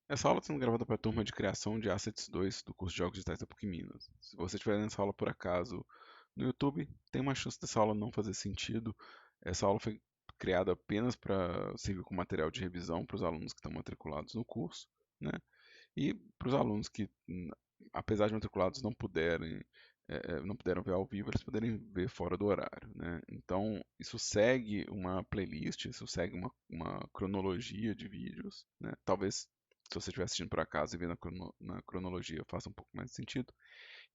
Essa aula está sendo gravada para a turma de criação de Assets 2 do curso de Jogos Digitais da PUC Minas. Se você estiver nessa aula por acaso no YouTube, tem uma chance dessa aula não fazer sentido. Essa aula foi criada apenas para servir como material de revisão para os alunos que estão matriculados no curso, né? E para os alunos que, apesar de matriculados, não puderam ver ao vivo, eles poderem ver fora do horário, né? Então, isso segue uma playlist, isso segue uma cronologia de vídeos, né? Talvez, se você estiver assistindo por acaso e vendo na cronologia, faça um pouco mais de sentido.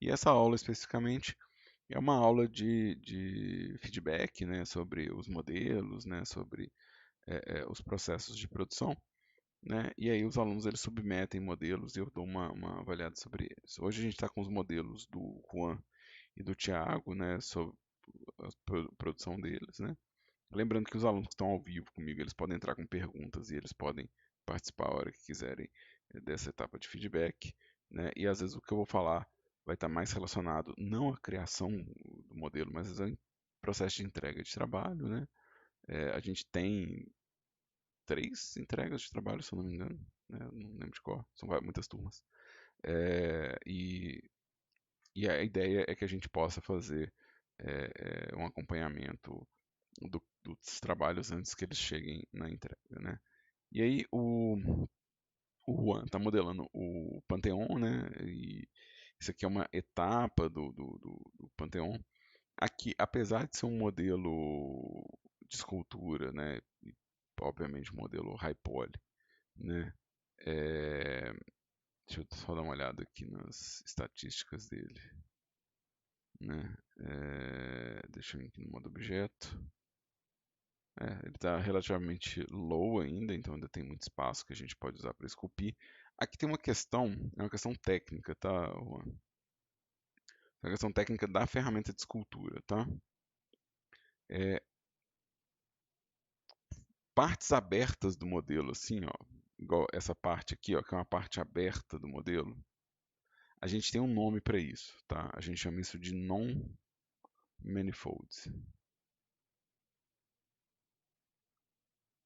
E essa aula, especificamente, é uma aula de feedback, né? Sobre os modelos, né? Sobre os processos de produção, né? E aí os alunos eles submetem modelos e eu dou uma avaliada sobre eles. Hoje a gente está com os modelos do Juan e do Thiago, né, sobre a produção deles, né? Lembrando que os alunos que estão ao vivo comigo, eles podem entrar com perguntas e eles podem participar a hora que quiserem dessa etapa de feedback, né? E às vezes o que eu vou falar vai estar mais relacionado não à criação do modelo, mas ao processo de entrega de trabalho, né? A gente tem 3 entregas de trabalho, se eu não me engano, né? Eu não lembro de qual, são muitas turmas. É, e a ideia é que a gente possa fazer um acompanhamento dos trabalhos antes que eles cheguem na entrega, né? E aí o Juan está modelando o Pantheon, né? E isso aqui é uma etapa do Pantheon. Aqui, apesar de ser um modelo de escultura, né? E, obviamente um modelo high poly, né? É, deixa eu só dar uma olhada aqui nas estatísticas dele, né? Deixa eu ir aqui no modo objeto. Ele está relativamente low ainda, então ainda tem muito espaço que a gente pode usar para esculpir. Aqui tem uma questão, é uma questão técnica, tá, Juan? É uma questão técnica da ferramenta de escultura, tá? É, partes abertas do modelo, assim, ó, igual essa parte aqui, ó, que é uma parte aberta do modelo, a gente tem um nome para isso, tá? A gente chama isso de non-manifolds,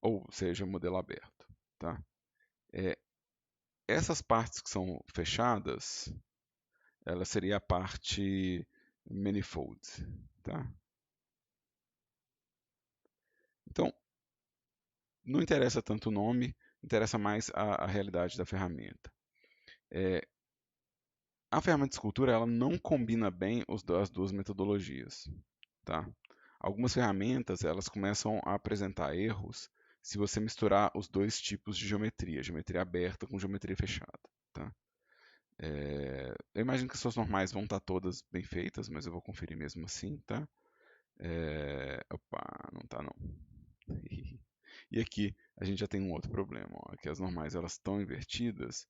ou seja, modelo aberto, tá? É, essas partes que são fechadas, ela seria a parte manifold, tá? Então, não interessa tanto o nome, interessa mais a realidade da ferramenta. É, a ferramenta de escultura ela não combina bem as duas metodologias, tá? Algumas ferramentas elas começam a apresentar erros se você misturar os dois tipos de geometria, geometria aberta com geometria fechada, tá? Eu imagino que as suas normais vão estar todas bem feitas, mas eu vou conferir mesmo assim, tá? Opa, não tá não. E aqui a gente já tem um outro problema, ó, que as normais elas estão invertidas,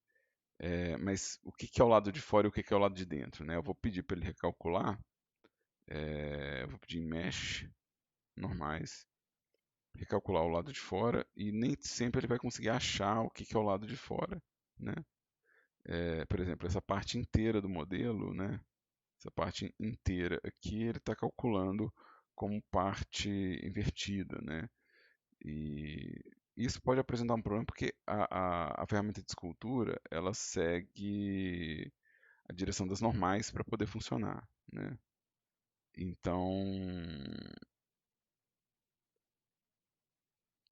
mas o que que é o lado de fora e o que que é o lado de dentro, né? Eu vou pedir para ele recalcular, eu vou pedir em mesh normais, recalcular o lado de fora e nem sempre ele vai conseguir achar o que que é o lado de fora, né? Por exemplo, essa parte inteira do modelo, né? Essa parte inteira aqui ele está calculando como parte invertida, né? E isso pode apresentar um problema porque a ferramenta de escultura ela segue a direção das normais para poder funcionar, né? Então,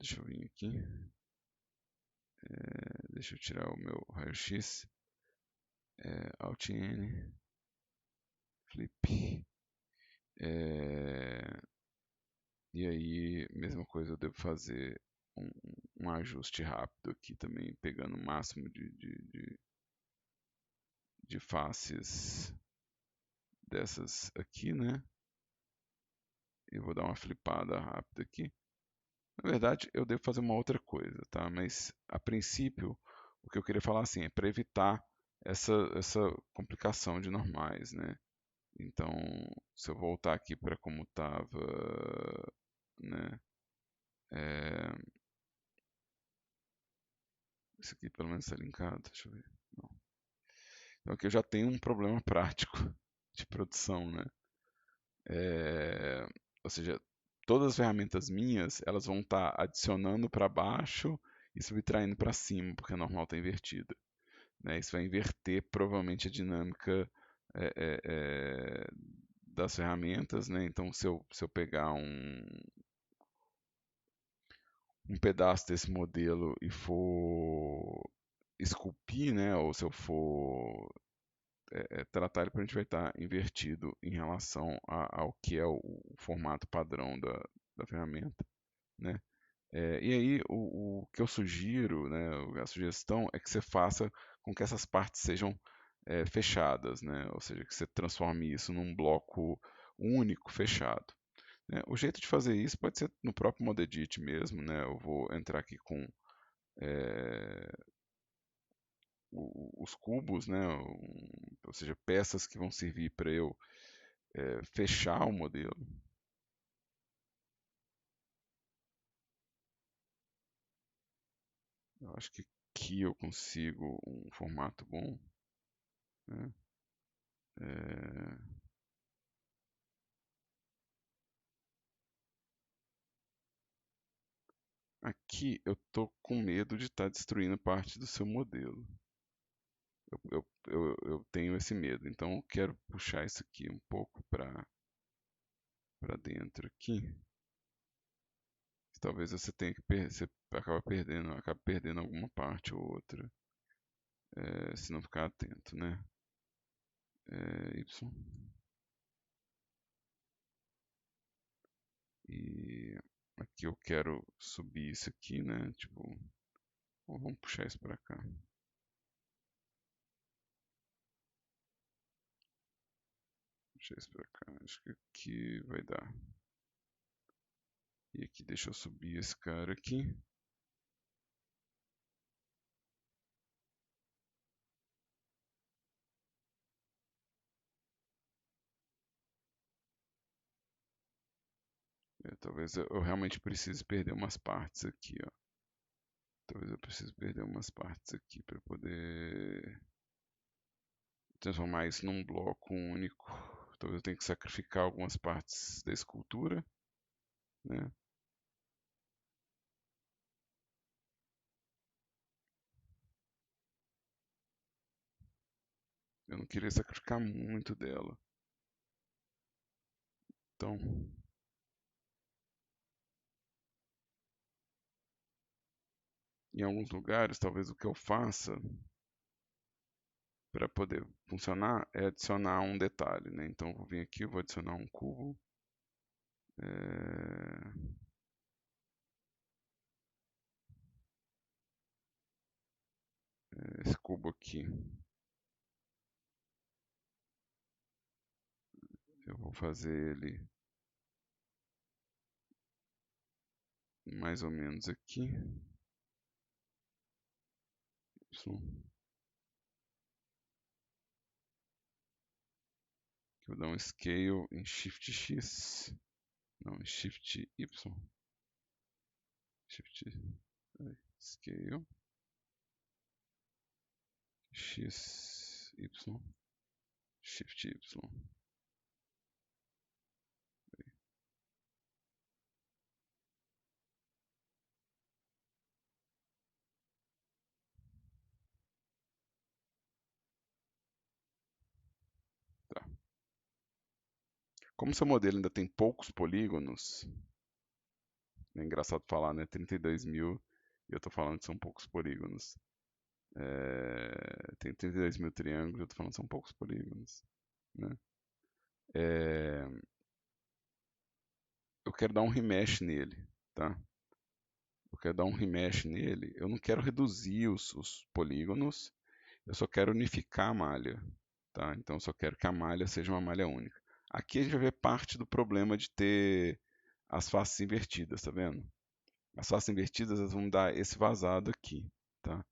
deixa eu vir aqui, deixa eu tirar o meu raio-x, Alt N, Flip, é, e aí, mesma coisa, eu devo fazer um, um ajuste rápido aqui também, pegando o máximo de faces dessas aqui, né? Eu vou dar uma flipada rápida aqui. Na verdade, eu devo fazer uma outra coisa, tá? Mas a princípio, o que eu queria falar assim é para evitar essa complicação de normais, né? Então, se eu voltar aqui para como estava, né? É, isso aqui pelo menos está linkado, deixa eu ver. Não. Então aqui eu já tenho um problema prático de produção, né? É, ou seja, todas as ferramentas minhas, elas vão estar adicionando para baixo e subtraindo para cima, porque a normal está invertida, né? Isso vai inverter provavelmente a dinâmica é, é, é, das ferramentas, né? Então, se eu pegar um pedaço desse modelo e for esculpir, né? Ou se eu for tratar ele, a gente vai estar invertido em relação ao que é o formato padrão da ferramenta, né? E aí o que eu sugiro, né, a sugestão é que você faça com que essas partes sejam fechadas, né? Ou seja, que você transforme isso num bloco único, fechado, né? O jeito de fazer isso pode ser no próprio ModeEdit mesmo, né? Eu vou entrar aqui com é, os cubos, né? Ou seja, peças que vão servir para eu fechar o modelo. Eu acho que aqui eu consigo um formato bom, né? É, Aqui eu estou com medo de estar destruindo parte do seu modelo. Eu tenho esse medo, então eu quero puxar isso aqui um pouco para dentro aqui. Talvez você tenha que você acaba perdendo alguma parte ou outra, se não ficar atento, né? Y. E aqui eu quero subir isso aqui, né? Tipo, vamos puxar isso para cá. Puxar isso para cá. Acho que aqui vai dar. E aqui deixa eu subir esse cara aqui. Talvez eu realmente precise perder umas partes aqui, ó. Talvez eu precise perder umas partes aqui para poder transformar isso num bloco único. Talvez eu tenha que sacrificar algumas partes da escultura, né? Eu não queria sacrificar muito dela. Então, em alguns lugares, talvez o que eu faça para poder funcionar é adicionar um detalhe, né? Então, eu vou vir aqui, eu vou adicionar um cubo. É, Esse cubo aqui, eu vou fazer ele mais ou menos aqui. Vou dar um scale em Shift X. Não, em Shift Y. Shift Scale X Y. Shift Y. Tá. Como seu modelo ainda tem poucos polígonos, é engraçado falar, né? 32.000 e eu tô falando que são poucos polígonos. Tem 32 mil triângulos, eu tô falando que são poucos polígonos, né? É, eu quero dar um remesh nele, tá? Eu quero dar um remesh nele. Eu não quero reduzir os polígonos, eu só quero unificar a malha, tá? Então eu só quero que a malha seja uma malha única. Aqui a gente vai ver parte do problema de ter as faces invertidas, tá vendo? As faces invertidas elas vão dar esse vazado aqui, tá?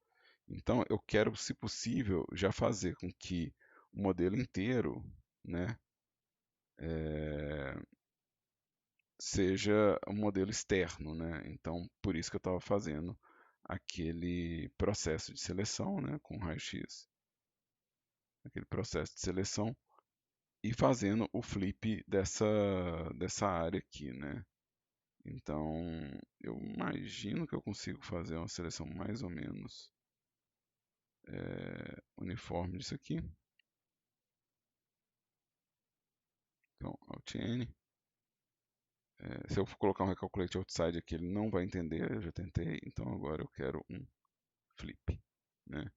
Então eu quero, se possível, já fazer com que o modelo inteiro, né, seja um modelo externo, né? Então por isso que eu estava fazendo aquele processo de seleção, né, com raio-x, aquele processo de seleção e fazendo o flip dessa área aqui, né? Então, eu imagino que eu consigo fazer uma seleção mais ou menos uniforme disso aqui. Então, Alt N. Se eu for colocar um recalculate outside aqui, ele não vai entender, eu já tentei, então agora eu quero um flip, né?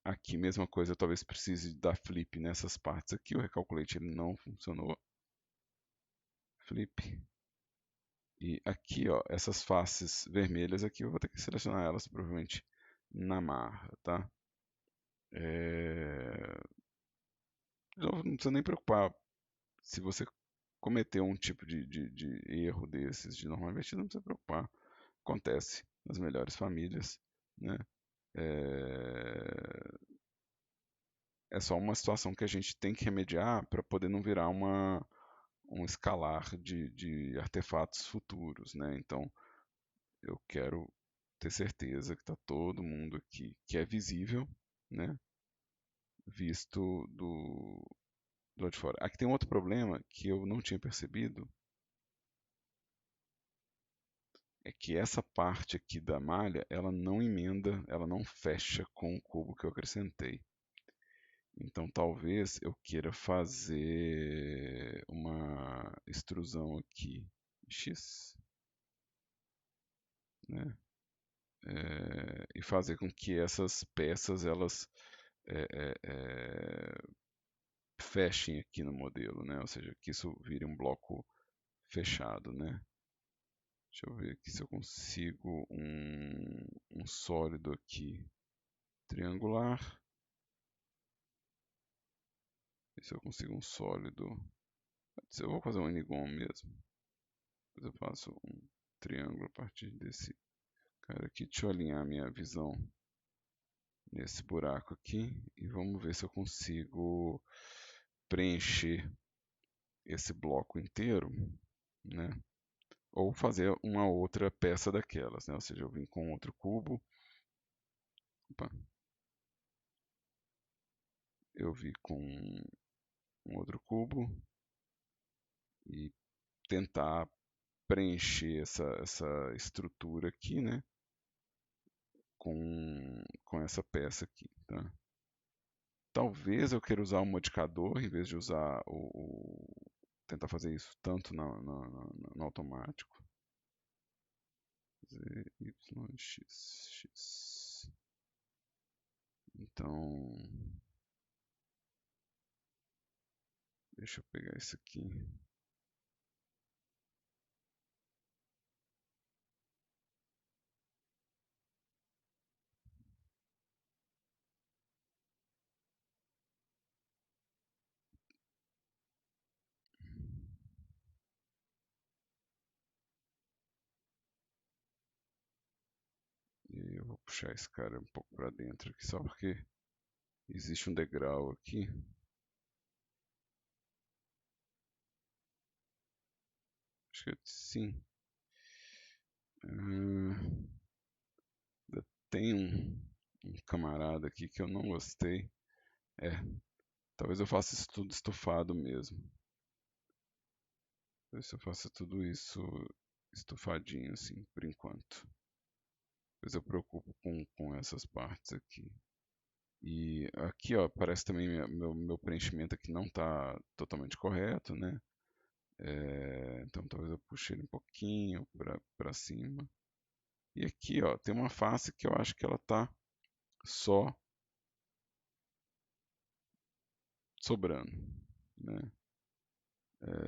Aqui, mesma coisa, eu talvez precise dar flip nessas partes aqui, o recalculate ele não funcionou. Flip. E aqui, ó, essas faces vermelhas aqui, eu vou ter que selecionar elas provavelmente na marra, tá? Não precisa nem preocupar se você cometer um tipo de erro desses de normal invertida, não precisa preocupar. Acontece nas melhores famílias, né? É, é só uma situação que a gente tem que remediar para poder não virar um escalar de artefatos futuros, né? Então, eu quero ter certeza que está todo mundo aqui que é visível, né? Visto do lado de fora. Aqui tem um outro problema que eu não tinha percebido, é que essa parte aqui da malha, ela não emenda, ela não fecha com o cubo que eu acrescentei. Então talvez eu queira fazer uma extrusão aqui X, né? E fazer com que essas peças elas é, é, é, fechem aqui no modelo, né? Ou seja, que isso vire um bloco fechado, né? Deixa eu ver aqui se eu consigo um sólido aqui triangular. E se eu consigo um sólido. Eu vou fazer um enigon mesmo. Depois eu faço um triângulo a partir desse cara aqui. Deixa eu alinhar minha visão nesse buraco aqui. E vamos ver se eu consigo preencher esse bloco inteiro, né? Ou fazer uma outra peça daquelas, né? Ou seja, eu vim com outro cubo. Opa, eu vim com um outro cubo e tentar preencher essa estrutura aqui, né? Com essa peça aqui, tá? Talvez eu queira usar o modificador em vez de usar tentar fazer isso tanto no automático. Z, Y, X, X. Então, deixa eu pegar isso aqui. E eu vou puxar esse cara um pouco para dentro aqui, só porque existe um degrau aqui. Acho que sim. Tem um camarada aqui que eu não gostei. É, talvez eu faça isso tudo estufado mesmo. Talvez eu faça tudo isso estufadinho, assim, por enquanto. Depois eu preocupo com essas partes aqui. E aqui, ó, parece também meu preenchimento aqui não está totalmente correto, né? Então talvez eu puxe ele um pouquinho para cima. E aqui, ó, tem uma face que eu acho que ela tá só sobrando, né?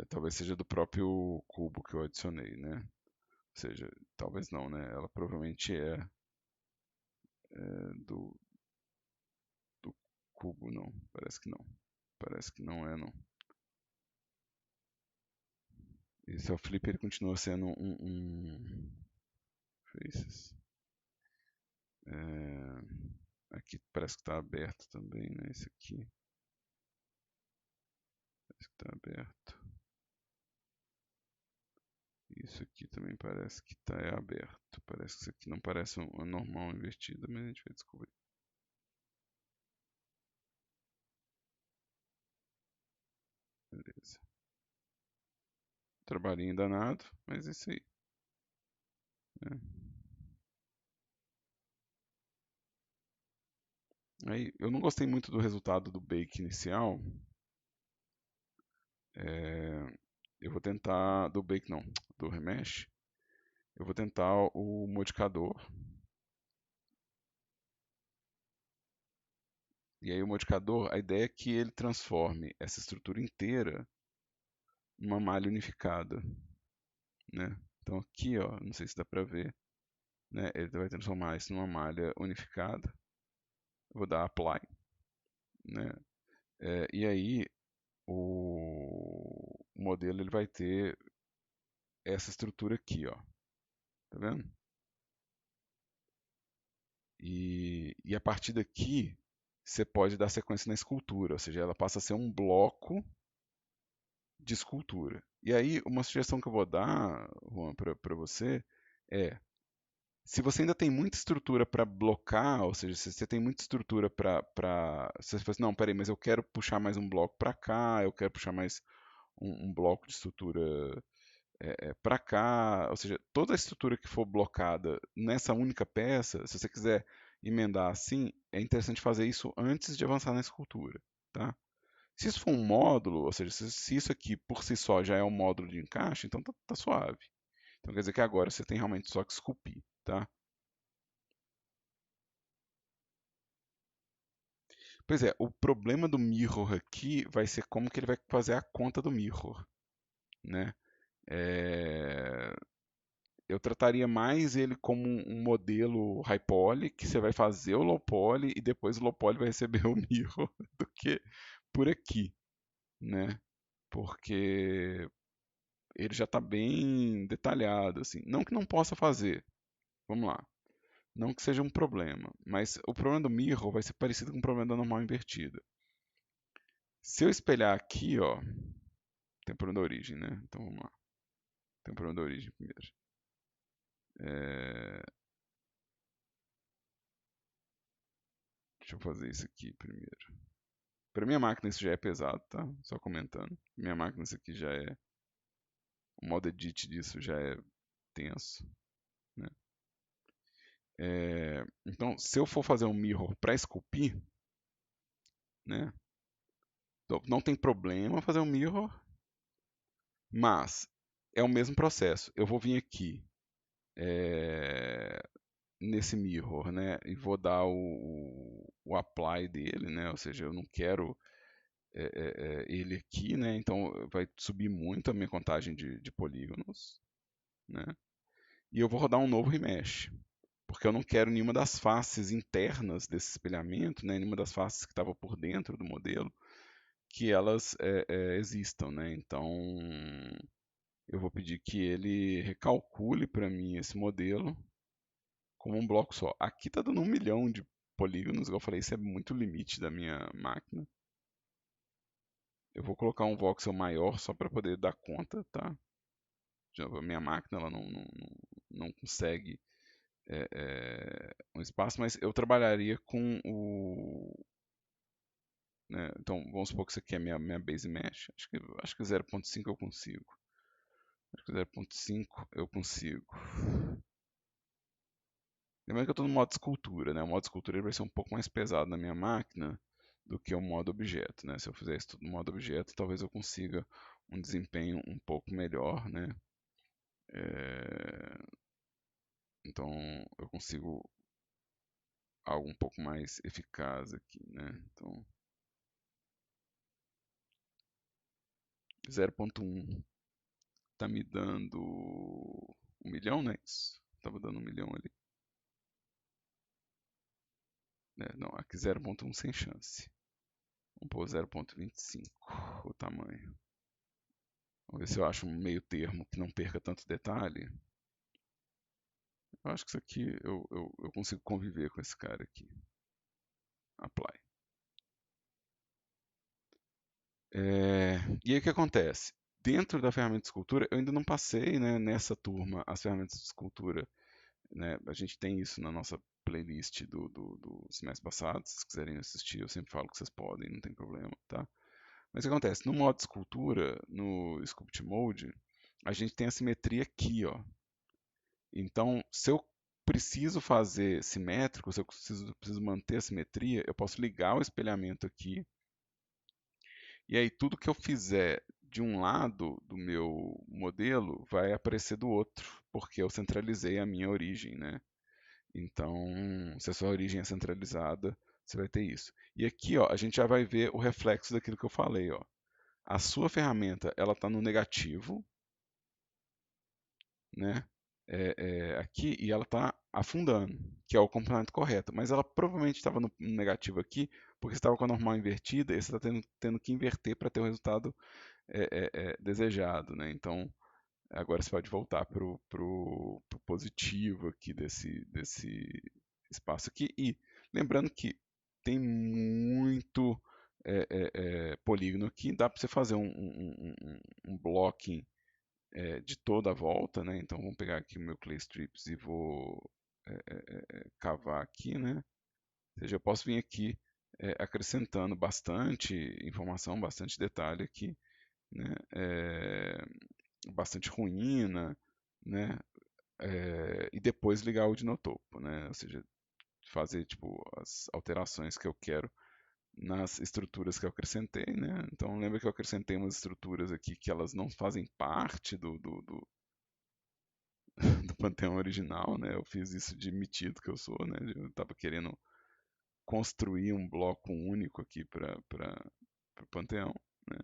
Talvez seja do próprio cubo que eu adicionei, né? Ou seja, talvez não, né? Ela provavelmente do cubo, não. Parece que não. Parece que não é, não. Esse é o flip, ele continua sendo faces. Aqui parece que está aberto também, né? Esse aqui parece que está aberto. Isso aqui também parece que está aberto. Parece que isso aqui não parece uma normal invertida, mas a gente vai descobrir. Beleza. Trabalhinho danado, mas é isso aí, né? Aí, eu não gostei muito do resultado do bake inicial. é, eu vou tentar, do bake não, do remesh. Eu vou tentar o modificador. E aí o modificador, a ideia é que ele transforme essa estrutura inteira numa malha unificada, né? Então aqui, ó, não sei se dá para ver, né? Ele vai transformar isso numa malha unificada. Vou dar apply, né? E aí o modelo ele vai ter essa estrutura aqui, ó, tá vendo? E a partir daqui você pode dar sequência na escultura, ou seja, ela passa a ser um bloco de escultura. E aí uma sugestão que eu vou dar, Juan, para você é se você ainda tem muita estrutura para blocar, ou seja, se você tem muita estrutura você fala assim, não, peraí, mas eu quero puxar mais um bloco para cá, eu quero puxar mais um bloco de estrutura para cá, ou seja, toda a estrutura que for blocada nessa única peça, se você quiser emendar assim, é interessante fazer isso antes de avançar na escultura, tá? Se isso for um módulo, ou seja, se isso aqui por si só já é um módulo de encaixe, então tá suave. Então quer dizer que agora você tem realmente só que esculpir, tá? Pois é, o problema do mirror aqui vai ser como que ele vai fazer a conta do mirror, né? É, eu trataria mais ele como um modelo high poly, que você vai fazer o low poly e depois o low poly vai receber o mirror, do que por aqui, né? Porque ele já está bem detalhado, assim. Não que não possa fazer, vamos lá. Não que seja um problema, mas o problema do mirror vai ser parecido com o problema da normal invertida. Se eu espelhar aqui, ó, tem o problema da origem, né? Então vamos lá. Tem o problema da origem primeiro. É, deixa eu fazer isso aqui primeiro. Para minha máquina isso já é pesado, tá? Só comentando. Minha máquina isso aqui já é. O modo edit disso já é tenso, né? Então, se eu for fazer um mirror para esculpir, né? Então, não tem problema fazer um mirror, mas é o mesmo processo. Eu vou vir aqui é, nesse mirror, né? E vou dar o apply dele, né? Ou seja, eu não quero ele aqui, né? Então vai subir muito a minha contagem de polígonos, né? E eu vou rodar um novo remesh, porque eu não quero nenhuma das faces internas desse espelhamento, né? Nenhuma das faces que estava por dentro do modelo, que elas existam, né? Então eu vou pedir que ele recalcule para mim esse modelo como um bloco só. Aqui está dando 1 milhão de polígonos, igual eu falei, isso é muito limite da minha máquina. Eu vou colocar um voxel maior só para poder dar conta, tá? A minha máquina ela não consegue um espaço, mas eu trabalharia com o. Né, então, vamos supor que isso aqui é minha base mesh. Acho que 0.5 eu consigo. Acho que 0.5 eu consigo. Lembrando que eu estou no modo escultura, né? O modo escultura ele vai ser um pouco mais pesado na minha máquina do que o modo objeto, né? Se eu fizer isso tudo no modo objeto, talvez eu consiga um desempenho um pouco melhor, né? É, então eu consigo algo um pouco mais eficaz aqui, né? Então 0.1 tá me dando 1 milhão, né? Isso. Tava dando 1 milhão ali. Não, aqui 0.1 sem chance. Vamos pôr 0.25 o tamanho. Vamos ver se eu acho um meio termo que não perca tanto detalhe. Eu acho que isso aqui eu consigo conviver com esse cara aqui. Apply. E aí o que acontece? Dentro da ferramenta de escultura, eu ainda não passei, né, nessa turma as ferramentas de escultura, né? A gente tem isso na nossa playlist do semestre passado. Se vocês quiserem assistir, eu sempre falo que vocês podem, não tem problema, tá? Mas o que acontece? No modo escultura, no Sculpt Mode, a gente tem a simetria aqui, ó. Então, se eu preciso fazer simétrico, se eu preciso manter a simetria, eu posso ligar o espelhamento aqui, e aí tudo que eu fizer de um lado do meu modelo vai aparecer do outro, porque eu centralizei a minha origem, né? Então, se a sua origem é centralizada, você vai ter isso. E aqui, ó, a gente já vai ver o reflexo daquilo que eu falei, ó. A sua ferramenta, ela está no negativo, né? Aqui e ela está afundando, que é o comportamento correto. Mas ela provavelmente estava no negativo aqui, porque estava com a normal invertida, e você está tendo que inverter para ter o resultado desejado, né? Então, agora você pode voltar para o positivo aqui desse espaço aqui. E lembrando que tem muito polígono aqui, dá para você fazer um blocking de toda a volta, né? Então vamos pegar aqui o meu clay strips e vou cavar aqui, né? Ou seja, eu posso vir aqui acrescentando bastante informação, bastante detalhe aqui, né? Bastante ruína, né? E depois ligar o dinotopo, né? Ou seja, fazer tipo as alterações que eu quero nas estruturas que eu acrescentei, né? Então lembra que eu acrescentei umas estruturas aqui que elas não fazem parte do Panteão original, né? Eu fiz isso de metido que eu sou, né? Eu estava querendo construir um bloco único aqui para o Panteão, né?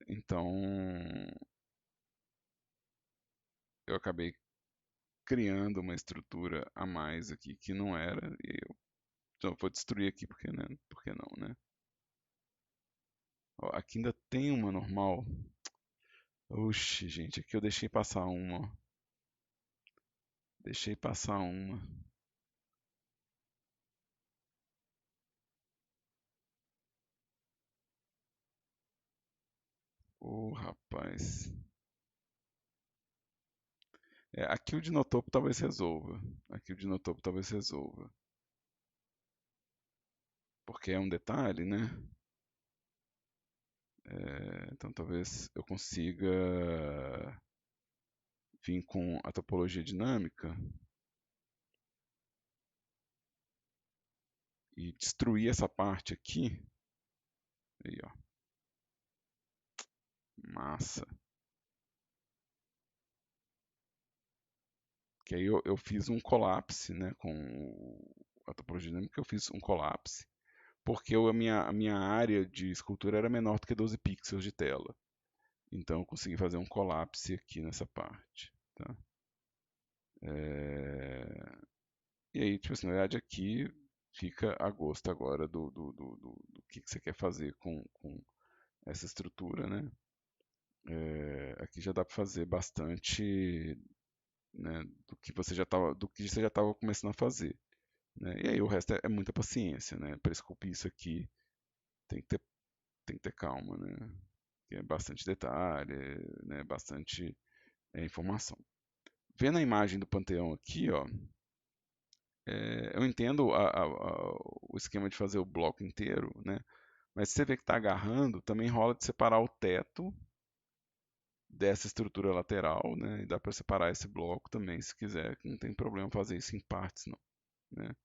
Então eu acabei criando uma estrutura a mais aqui que não era e então, eu vou destruir aqui porque, né? Porque não, né? Ó, aqui ainda tem uma normal. Oxi, gente, aqui eu deixei passar uma, ó. Deixei passar uma. Ô, rapaz. Aqui o dinotopo talvez resolva. Aqui o dinotopo talvez resolva. Porque é um detalhe, né? Então talvez eu consiga vir com a topologia dinâmica e destruir essa parte aqui. Aí, ó. Massa. Que aí eu fiz um colapse, né? Com a topologia dinâmica, eu fiz um colapse. Porque a minha área de escultura era menor do que 12 pixels de tela. Então eu consegui fazer um colapse aqui nessa parte. Tá? É, E aí, tipo assim, na verdade aqui fica a gosto agora do que você quer fazer com essa estrutura, né? Aqui já dá para fazer bastante, né, do que você já estava começando a fazer, né? E aí o resto é muita paciência, né? Para esculpir isso aqui tem que ter, tem que ter calma, né? Que é bastante detalhe, né? Bastante informação. Vendo a imagem do Panteão aqui, ó, eu entendo o esquema de fazer o bloco inteiro, né? Mas se você vê que está agarrando, também rola de separar o teto dessa estrutura lateral, né? E dá para separar esse bloco também, se quiser. Não tem problema fazer isso em partes, não, né?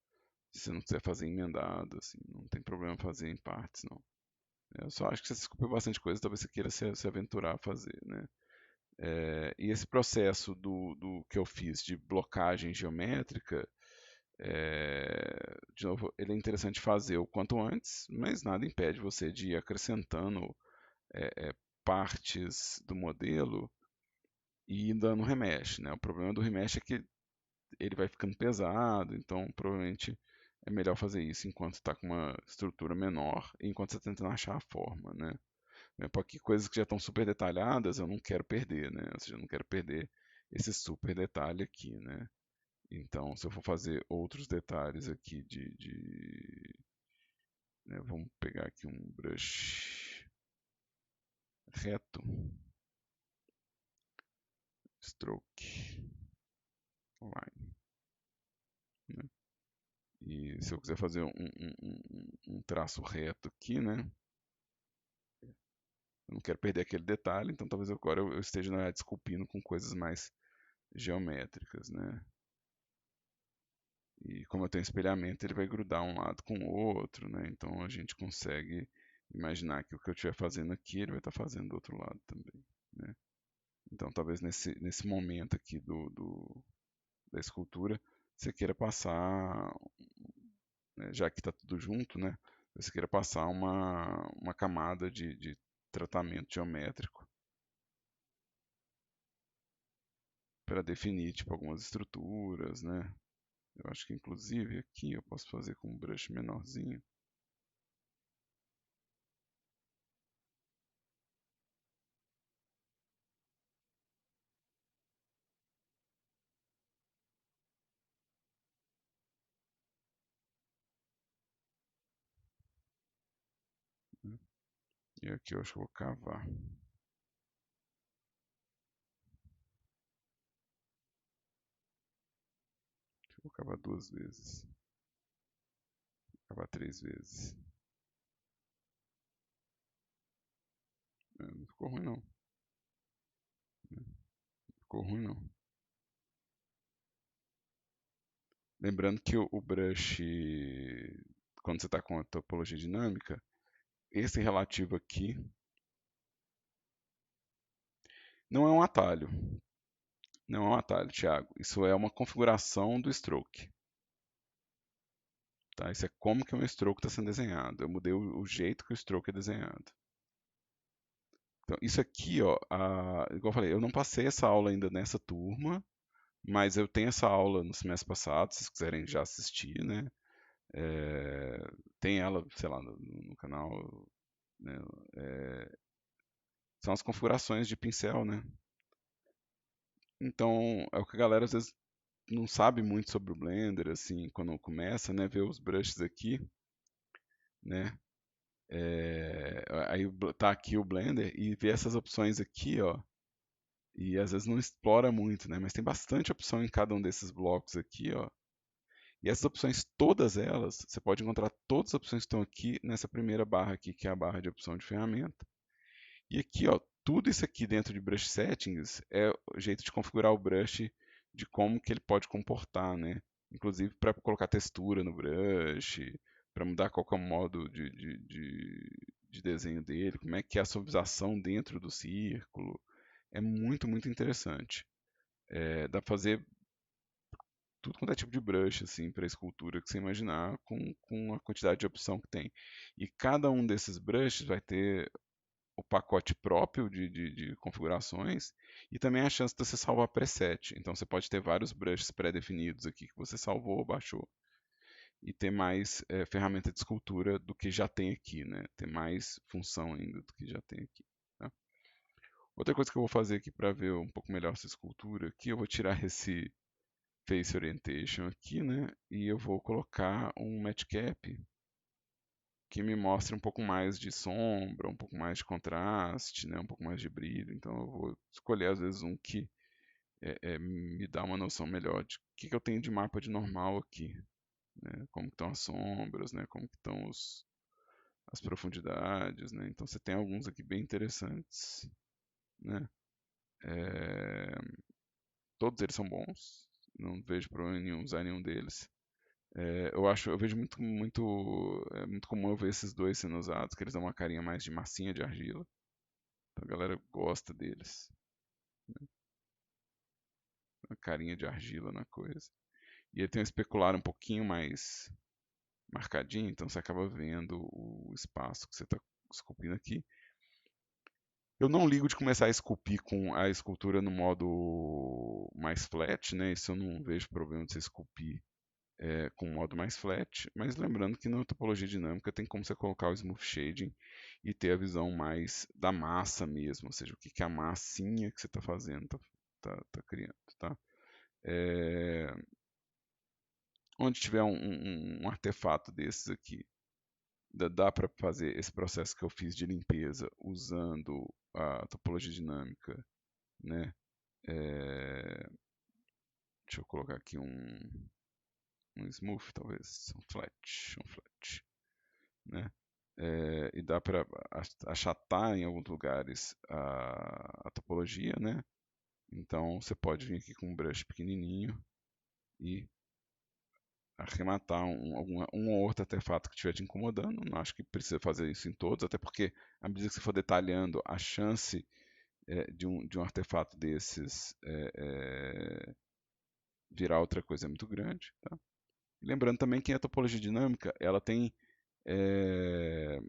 Se você não quiser fazer emendado, assim, não tem problema fazer em partes, não. Eu só acho que você descobriu bastante coisa, talvez você queira se aventurar a fazer, né? E esse processo do que eu fiz de blocagem geométrica, de novo, ele é interessante fazer o quanto antes, mas nada impede você de ir acrescentando partes do modelo e dando remesh, né? O problema do remesh é que ele vai ficando pesado, então provavelmente é melhor fazer isso enquanto está com uma estrutura menor e enquanto você está tentando achar a forma, né? Porque coisas que já estão super detalhadas eu não quero perder, né? Ou seja, eu não quero perder esse super detalhe aqui, né? Então, se eu for fazer outros detalhes aqui né, vamos pegar aqui um brush reto, stroke, line, né? E se eu quiser fazer um traço reto aqui, né? Eu não quero perder aquele detalhe, então talvez agora eu esteja na verdade esculpindo com coisas mais geométricas, né? E como eu tenho espelhamento, ele vai grudar um lado com o outro, né? Então a gente consegue imaginar que o que eu estiver fazendo aqui, ele vai estar fazendo do outro lado também, né? Então talvez nesse momento aqui da escultura, você queira passar, né, já que está tudo junto, né? Você queira passar uma camada de tratamento geométrico para definir tipo algumas estruturas, né? Eu acho que inclusive aqui eu posso fazer com um brush menorzinho. Né? E aqui eu acho que eu vou cavar. Vou cavar 2 vezes. Vou cavar 3 vezes. Não ficou ruim não. Né? Ficou ruim não. Lembrando que o brush, quando você está com a topologia dinâmica, esse relativo aqui não é um atalho. Não é um atalho, Thiago. Isso é uma configuração do stroke. Tá? Isso é como que o meu stroke está sendo desenhado. Eu mudei o jeito que o stroke é desenhado. Então, isso aqui, ó, igual eu falei, eu não passei essa aula ainda nessa turma, mas eu tenho essa aula no semestre passado, se vocês quiserem já assistir, né? É, tem ela, sei lá, no canal, né? É, são as configurações de pincel, né? Então, é o que a galera às vezes não sabe muito sobre o Blender, assim, quando começa, né? Ver os brushes aqui, né? Aí tá aqui o Blender e vê essas opções aqui, ó. E às vezes não explora muito, né? Mas tem bastante opção em cada um desses blocos aqui, ó. E essas opções, todas elas, você pode encontrar todas as opções que estão aqui nessa primeira barra aqui, que é a barra de opção de ferramenta. E aqui, ó, tudo isso aqui dentro de Brush Settings é o jeito de configurar o brush, de como que ele pode comportar, né? Inclusive para colocar textura no brush, para mudar qual que é o modo de desenho dele, como é que é a suavização dentro do círculo. É muito, muito interessante. Dá para fazer tudo quanto é tipo de brush, assim, para escultura que você imaginar, com a quantidade de opção que tem. E cada um desses brushes vai ter o pacote próprio de configurações e também a chance de você salvar preset. Então você pode ter vários brushes pré-definidos aqui que você salvou ou baixou. E ter mais ferramenta de escultura do que já tem aqui, né? Ter mais função ainda do que já tem aqui. Tá? Outra coisa que eu vou fazer aqui para ver um pouco melhor essa escultura aqui, eu vou tirar esse Face Orientation aqui, né? E eu vou colocar um Matchcap que me mostre um pouco mais de sombra, um pouco mais de contraste, né? Um pouco mais de brilho. Então eu vou escolher às vezes um que me dá uma noção melhor de o que eu tenho de mapa de normal aqui, né? Como estão as sombras, né? Como estão as profundidades, né? Então você tem alguns aqui bem interessantes, né? É, todos eles são bons, não vejo problema nenhum usar nenhum deles. Eu vejo muito comum eu ver esses dois sendo usados, que eles dão uma carinha mais de massinha de argila. Então a galera gosta deles, uma carinha de argila na coisa. E ele tem um especular um pouquinho mais marcadinho, então você acaba vendo o espaço que você está esculpindo aqui. Eu não ligo de começar a esculpir com a escultura no modo mais flat, né? Isso eu não vejo problema de você esculpir com um modo mais flat, mas lembrando que na topologia dinâmica tem como você colocar o smooth shading e ter a visão mais da massa mesmo, ou seja, o que, que a massinha que você está fazendo tá criando, tá? É, onde tiver um artefato desses aqui, dá para fazer esse processo que eu fiz de limpeza usando a topologia dinâmica, né? É, deixa eu colocar aqui um smooth, talvez, um flat, né? e dá para achatar em alguns lugares a topologia, né? Então você pode vir aqui com um brush pequenininho e arrematar um ou outro artefato que estiver te incomodando. Não acho que precisa fazer isso em todos, até porque à medida que você for detalhando, a chance de um artefato desses virar outra coisa é muito grande. Tá? Lembrando também que a topologia dinâmica ela tem é,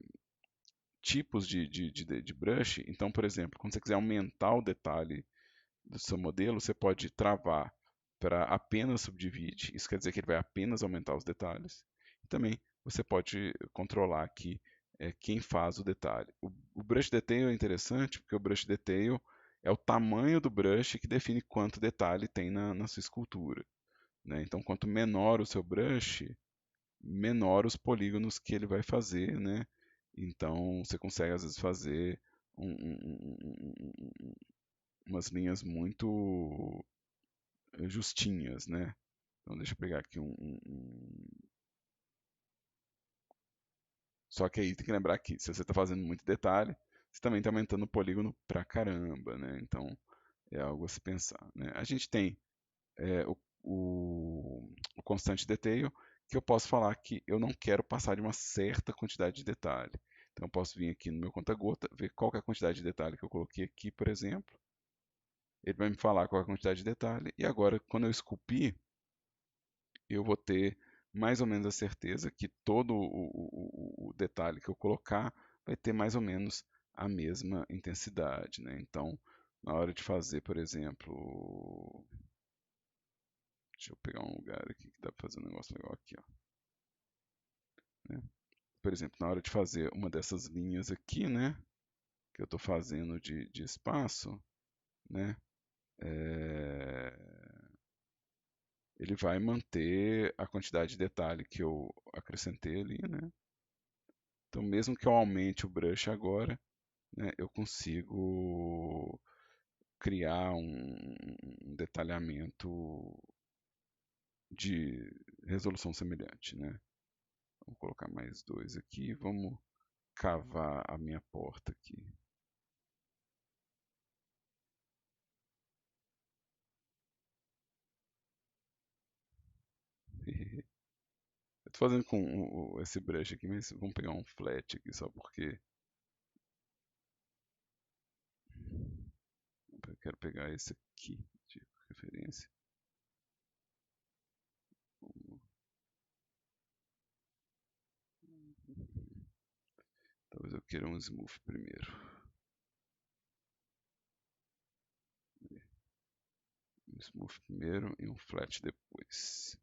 tipos de brush. Então, por exemplo, quando você quiser aumentar o detalhe do seu modelo, você pode travar para apenas subdivide, isso quer dizer que ele vai apenas aumentar os detalhes. E também você pode controlar aqui quem faz o detalhe. O brush detail é interessante porque o brush detail é o tamanho do brush que define quanto detalhe tem na sua escultura. Né? Então, quanto menor o seu brush, menor os polígonos que ele vai fazer, né? Então, você consegue às vezes fazer umas linhas muito justinhas, né? Então deixa eu pegar aqui Só que aí tem que lembrar que se você está fazendo muito detalhe, você também está aumentando o polígono pra caramba, né? Então é algo a se pensar, né? A gente tem o constante detail, que eu posso falar que eu não quero passar de uma certa quantidade de detalhe. Então eu posso vir aqui no meu conta-gota, ver qual que é a quantidade de detalhe que eu coloquei aqui, por exemplo. Ele vai me falar qual é a quantidade de detalhe. E agora, quando eu esculpir, eu vou ter mais ou menos a certeza que todo o detalhe que eu colocar vai ter mais ou menos a mesma intensidade, né? Então, na hora de fazer, por exemplo, deixa eu pegar um lugar aqui que dá para fazer um negócio legal aqui, ó, né? Por exemplo, na hora de fazer uma dessas linhas aqui, né, que eu estou fazendo de espaço, né, é, ele vai manter a quantidade de detalhe que eu acrescentei ali, né? Então, mesmo que eu aumente o brush agora, né, eu consigo criar um detalhamento de resolução semelhante, né? Vou colocar mais dois aqui, vamos cavar a minha porta aqui. Eu tô fazendo com esse brush aqui, mas vamos pegar um flat aqui só porque eu quero pegar esse aqui de referência. Talvez eu queira um smooth primeiro. Um smooth primeiro e um flat depois.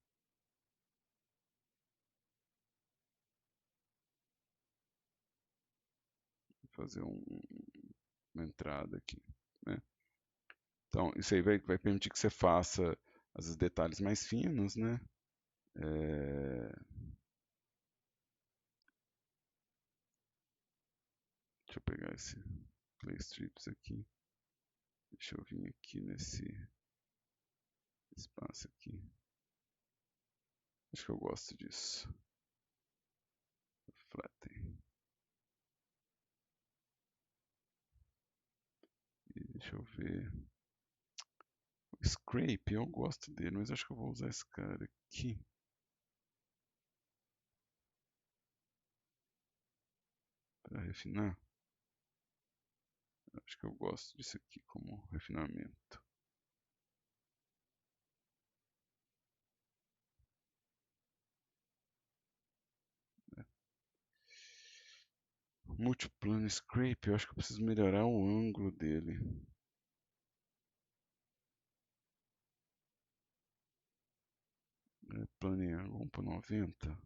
Vou fazer uma entrada aqui, né? Então, isso aí vai permitir que você faça os detalhes mais finos, né? Deixa eu pegar esse clay strips aqui. Deixa eu vir aqui nesse espaço aqui. Acho que eu gosto disso. Flatten. E deixa eu ver. O scrape, eu gosto dele, mas acho que eu vou usar esse cara aqui. Para refinar. Acho que eu gosto disso aqui como refinamento. Multiplane Scrape, eu acho que eu preciso melhorar o ângulo dele. Plane Angle 1.90.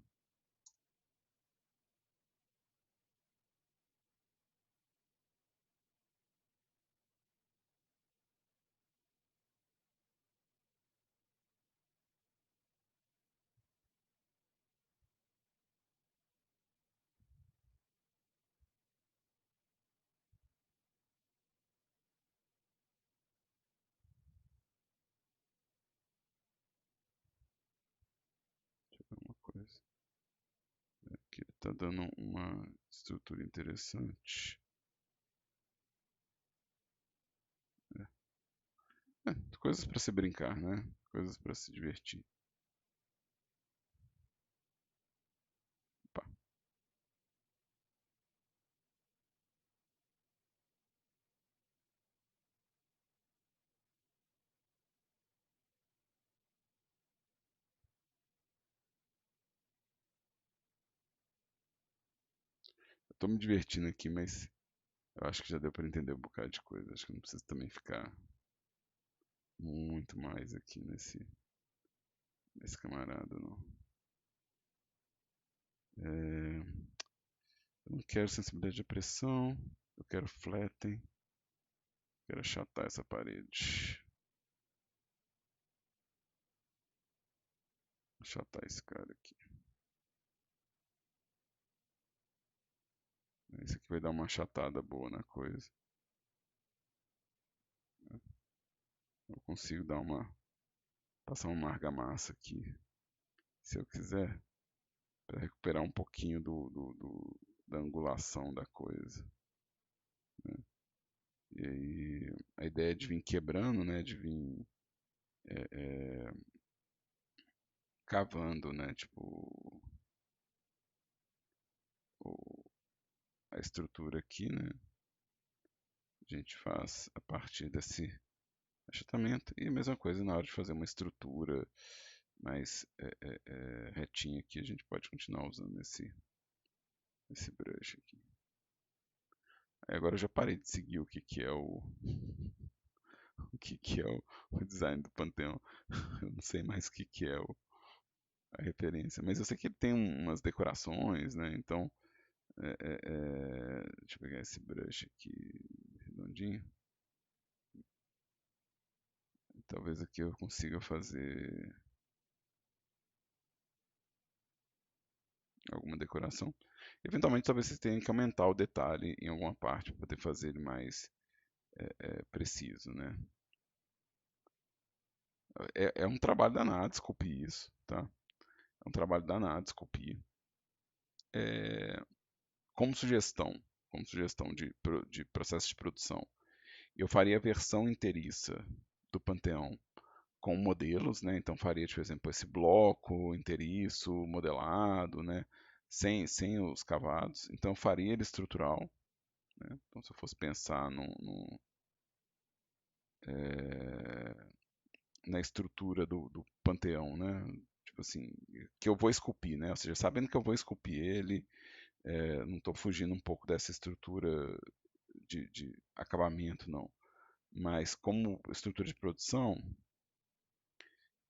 Deixa eu ver uma coisa. Tá dando uma estrutura interessante. Coisas para se brincar, né? Coisas para se divertir. Pá. Eu tô me divertindo aqui, mas eu acho que já deu para entender um bocado de coisa. Acho que não precisa também ficar muito mais aqui nesse camarada, não. Eu não quero sensibilidade de pressão. Eu quero flatten. Quero achatar essa parede. Achatar esse cara aqui. Esse aqui vai dar uma achatada boa na coisa. Eu consigo passar uma argamassa aqui, se eu quiser, para recuperar um pouquinho da angulação da coisa, né? E aí a ideia é de vir quebrando, né? De vir é, é, cavando, né? Tipo o- a estrutura aqui, né? A gente faz a partir desse achatamento e a mesma coisa na hora de fazer uma estrutura mais retinha aqui, a gente pode continuar usando esse brush aqui. Aí agora eu já parei de seguir o que que é o design do Panteão. Eu não sei mais o que que é a referência, mas eu sei que ele tem umas decorações, né? Então, deixa eu pegar esse brush aqui redondinho. Talvez aqui eu consiga fazer alguma decoração. Eventualmente, talvez você tenha que aumentar o detalhe em alguma parte para poder fazer ele mais preciso, né? É um trabalho danado esculpir isso, tá? É um trabalho danado esculpir. É, como sugestão de processo de produção, eu faria a versão inteiriça do Panteão com modelos, né? Então faria, por exemplo, esse bloco inteiriço, modelado, né? Sem os cavados. Então faria ele estrutural, né? Então se eu fosse pensar na estrutura do Panteão, né? Tipo assim, que eu vou esculpir, né? Ou seja, sabendo que eu vou esculpir ele, não estou fugindo um pouco dessa estrutura de acabamento, não. Mas como estrutura de produção,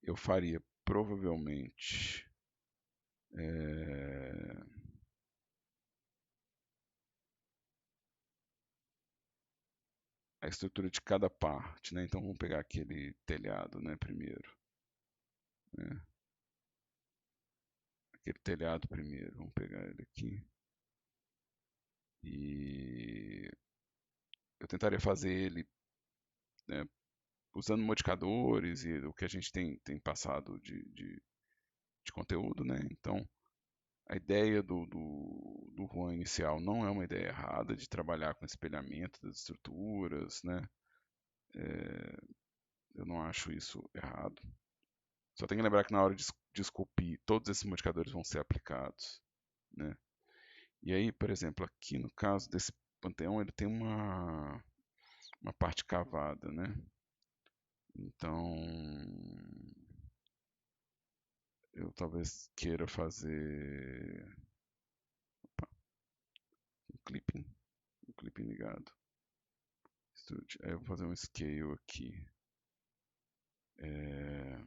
eu faria provavelmente é, a estrutura de cada parte, né? Então vamos pegar aquele telhado, né, primeiro, né? Aquele telhado primeiro, vamos pegar ele aqui e eu tentaria fazer ele, né, usando modificadores e o que a gente tem passado de conteúdo, né? Então a ideia do Juan inicial não é uma ideia errada de trabalhar com espelhamento das estruturas, né? Eu não acho isso errado. Só tem que lembrar que na hora de esculpir, todos esses modificadores vão ser aplicados, né? E aí, por exemplo, aqui no caso desse panteão, ele tem uma parte cavada, né? Então, eu talvez queira fazer clipping, um clipping ligado. Aí eu vou fazer um scale aqui. É,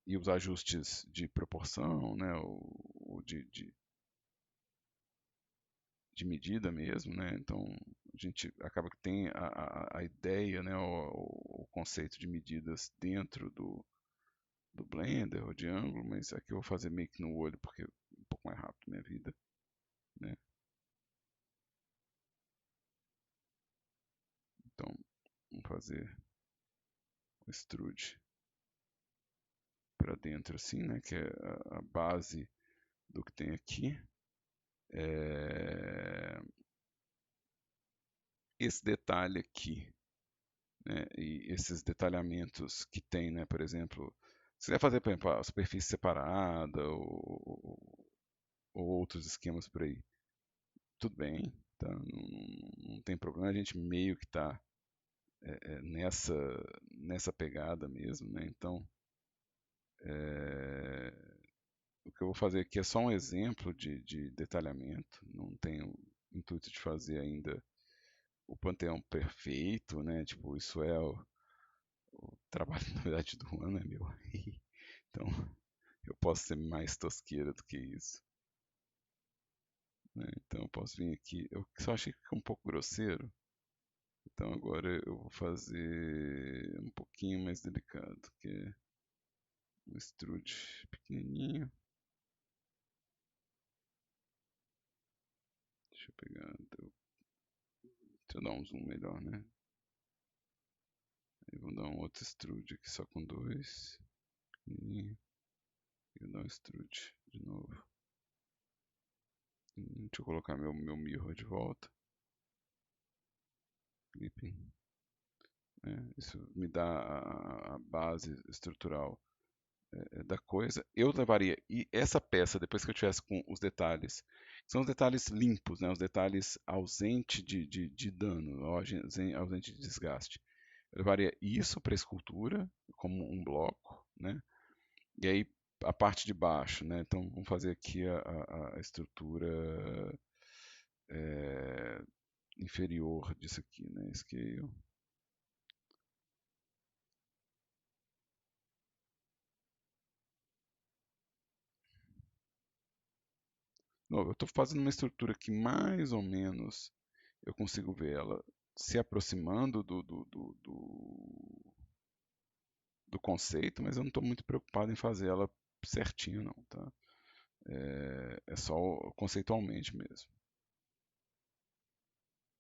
e os ajustes de proporção, né? O de medida mesmo, né? Então a gente acaba que tem a ideia, né? O conceito de medidas dentro do Blender ou de ângulo, mas aqui eu vou fazer meio que no olho porque é um pouco mais rápido minha vida, né? Então vamos fazer o extrude para dentro assim, né? Que é a base do que tem aqui. É, esse detalhe aqui, né, e esses detalhamentos que tem, né, por exemplo, se quiser fazer, por exemplo, a superfície separada ou outros esquemas por aí, tudo bem, tá? Não tem problema, a gente meio que está nessa pegada mesmo, né? Então, é, o que eu vou fazer aqui é só um exemplo de detalhamento, não tenho intuito de fazer ainda o panteão perfeito, né? Tipo, isso é o trabalho, na verdade, do ano, é meu. Então, eu posso ser mais tosqueira do que isso, né? Então, eu posso vir aqui. Eu só achei que ficou um pouco grosseiro, então agora eu vou fazer um pouquinho mais delicado, que é um extrude pequenininho. Deixa eu pegar, deixa eu dar um zoom melhor, né? Aí vou dar um outro extrude aqui só com dois, pequenininho. E vou dar um extrude de novo. Deixa eu colocar meu mirror de volta. Clipping. Isso me dá a base estrutural da coisa. Eu levaria e essa peça, depois que eu tivesse com os detalhes, são os detalhes limpos, né? Os detalhes ausente de dano, ausente de desgaste. Eu levaria isso para a escultura, como um bloco, né? E aí a parte de baixo, né? Então vamos fazer aqui a estrutura é, inferior disso aqui, né? Scale. Não, eu estou fazendo uma estrutura que mais ou menos eu consigo ver ela se aproximando do conceito, mas eu não estou muito preocupado em fazer ela certinho, não, tá? É só conceitualmente mesmo.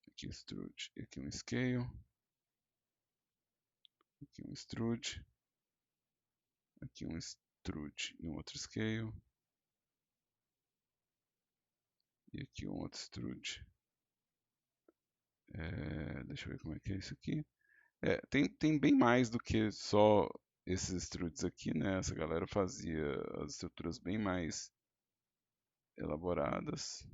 Aqui extrude, aqui um scale, aqui um extrude, aqui um extrude e um outro scale, e aqui um outro extrude. Deixa eu ver como é que é isso aqui. Tem bem mais do que só esses extrudes aqui, né? Essa galera fazia as estruturas bem mais elaboradas,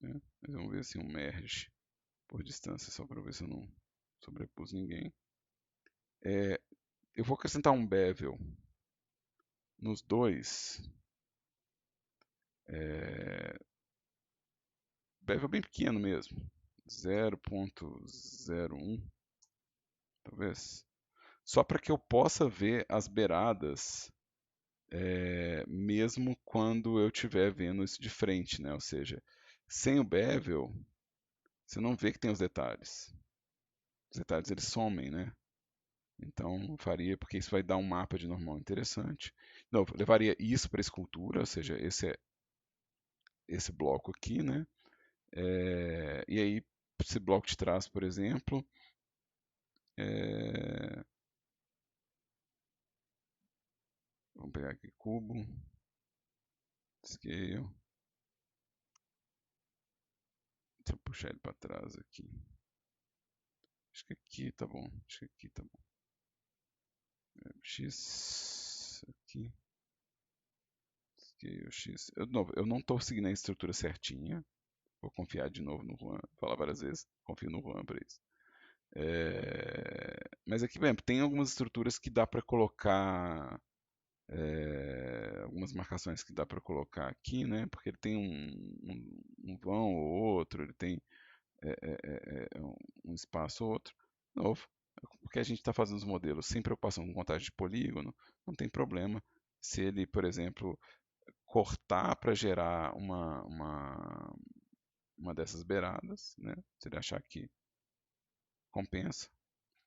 né? Mas vamos ver assim um merge por distância, só para ver se eu não sobrepus ninguém. É, eu vou acrescentar um bevel nos dois. É, bevel bem pequeno mesmo, 0.01, talvez. Só para que eu possa ver as beiradas mesmo quando eu estiver vendo isso de frente, né? Ou seja, sem o bevel, você não vê que tem os detalhes. Os detalhes eles somem, né? Então faria, porque isso vai dar um mapa de normal interessante. Não, levaria isso para a escultura, ou seja, esse bloco aqui, né? E aí, esse bloco de trás, por exemplo, é, vamos pegar aqui cubo, scale, deixa eu puxar ele para trás aqui. Acho que aqui tá bom, acho que aqui tá bom. X aqui, scale X. Eu não estou seguindo a estrutura certinha. Vou confiar de novo no Juan. Vou falar várias vezes. Confio no Juan para isso. Mas aqui, por exemplo, tem algumas estruturas que dá para colocar. Algumas marcações que dá para colocar aqui, né? Porque ele tem um vão ou outro, ele tem um espaço ou outro. De novo, porque a gente está fazendo os modelos sem preocupação com contagem de polígono, não tem problema se ele, por exemplo, cortar para gerar uma dessas beiradas, né? Se ele achar que compensa.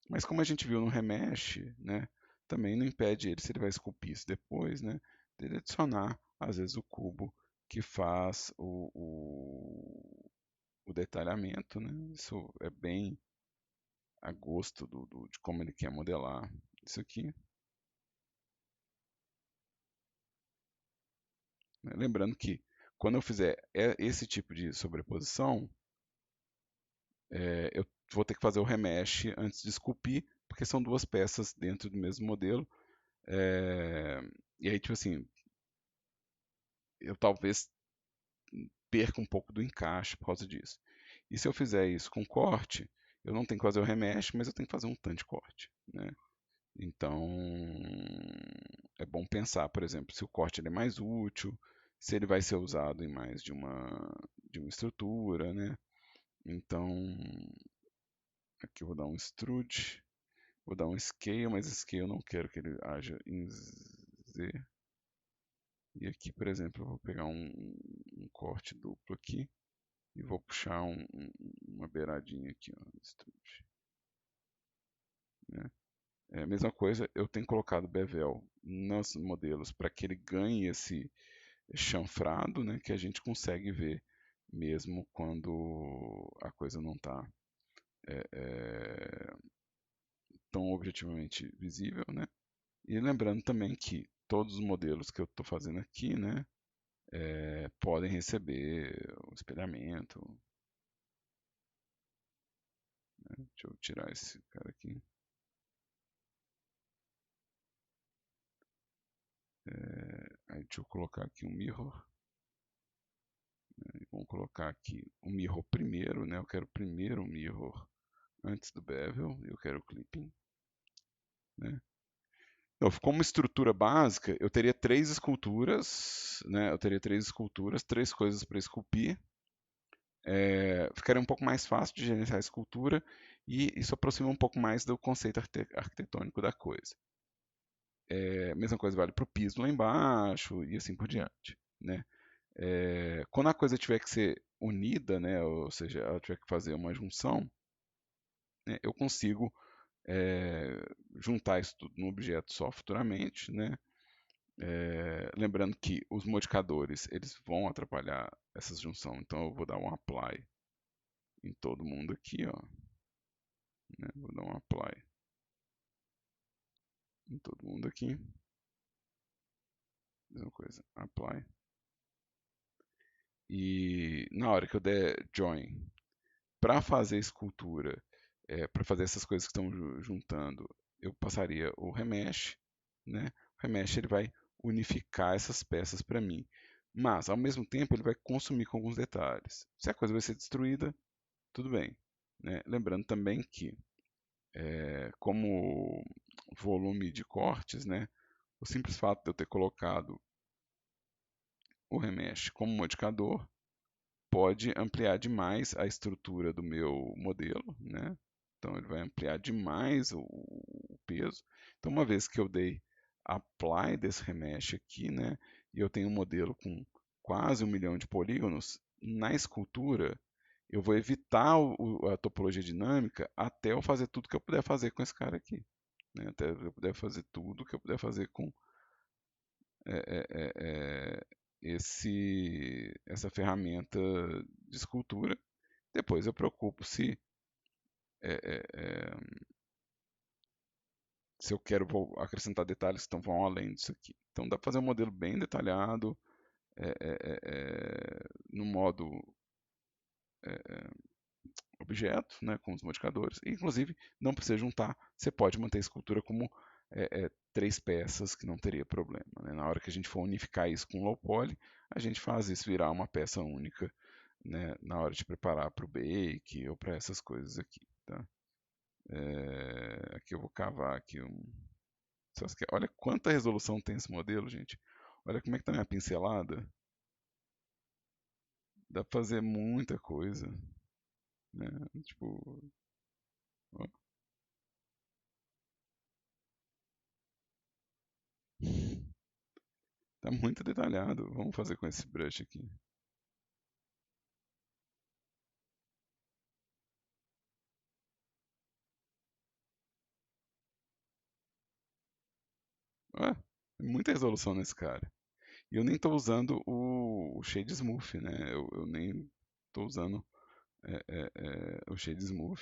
Mas como a gente viu no remesh, né? Também não impede ele, se ele vai esculpir isso depois, né? Dele adicionar, às vezes, o cubo que faz o detalhamento, né? Isso é bem a gosto de como ele quer modelar isso aqui. Né? Lembrando que quando eu fizer esse tipo de sobreposição, eu vou ter que fazer o remesh antes de esculpir, porque são duas peças dentro do mesmo modelo. É, e aí, tipo assim, eu talvez perca um pouco do encaixe por causa disso. E se eu fizer isso com corte, eu não tenho que fazer o remesh, mas eu tenho que fazer um tanto de corte, né? Então, é bom pensar, por exemplo, se o corte ele é mais útil, se ele vai ser usado em mais de uma estrutura, né? Então, aqui eu vou dar um extrude, vou dar um scale, mas scale eu não quero que ele haja em Z. E aqui, por exemplo, eu vou pegar um corte duplo aqui e vou puxar uma beiradinha aqui, ó, extrude, né? É a mesma coisa, eu tenho colocado bevel nos modelos para que ele ganhe esse chanfrado, né, que a gente consegue ver mesmo quando a coisa não está tão objetivamente visível, né? E lembrando também que todos os modelos que eu estou fazendo aqui, né, podem receber o espelhamento. Né? Deixa eu tirar esse cara aqui. Aí deixa eu colocar aqui um mirror. Vamos colocar aqui o mirror primeiro, né? Eu quero primeiro o mirror antes do bevel. Eu quero o clipping, né? Então, como estrutura básica, eu teria três esculturas, né? Eu teria três esculturas, três coisas para esculpir. Ficaria um pouco mais fácil de gerenciar a escultura e isso aproxima um pouco mais do conceito arquitetônico da coisa. Mesma coisa vale para o piso lá embaixo e assim por diante, né? Quando a coisa tiver que ser unida, né? Ou seja, ela tiver que fazer uma junção, né, eu consigo juntar isso tudo num objeto só futuramente, né? Lembrando que os modificadores eles vão atrapalhar essa junção, então eu vou dar um apply em todo mundo aqui, ó, né? Vou dar um apply em todo mundo aqui, mesma coisa, apply. E na hora que eu der join para fazer escultura, para fazer essas coisas que estão juntando, eu passaria o remesh, né? O remesh ele vai unificar essas peças para mim, mas ao mesmo tempo ele vai consumir com alguns detalhes. Se a coisa vai ser destruída, tudo bem, né? Lembrando também que, como volume de cortes, né? O simples fato de eu ter colocado o remesh como modificador pode ampliar demais a estrutura do meu modelo, né? Então ele vai ampliar demais o peso. Então uma vez que eu dei apply desse remesh aqui, né? E eu tenho um modelo com quase 1 milhão de polígonos, na escultura eu vou evitar a topologia dinâmica até eu fazer tudo que eu puder fazer com esse cara aqui, né? Até eu puder fazer tudo que eu puder fazer com é, é, é, essa ferramenta de escultura. Depois eu preocupo é, é, é, se eu quero acrescentar detalhes que vão além disso aqui. Então dá para fazer um modelo bem detalhado, no modo objeto, né, com os modificadores. E, inclusive, não precisa juntar, você pode manter a escultura como três peças, que não teria problema. Né? Na hora que a gente for unificar isso com low poly, a gente faz isso virar uma peça única, né, na hora de preparar para o bake ou para essas coisas aqui. Tá? Aqui eu vou cavar aqui um. Olha quanta resolução tem esse modelo, gente. Olha como é que está minha pincelada. Dá para fazer muita coisa, né? Tipo, ó. Tá muito detalhado. Vamos fazer com esse brush aqui. Ué, muita resolução nesse cara. E eu nem estou usando o Shade Smooth, né? Eu nem estou usando o Shade Smooth.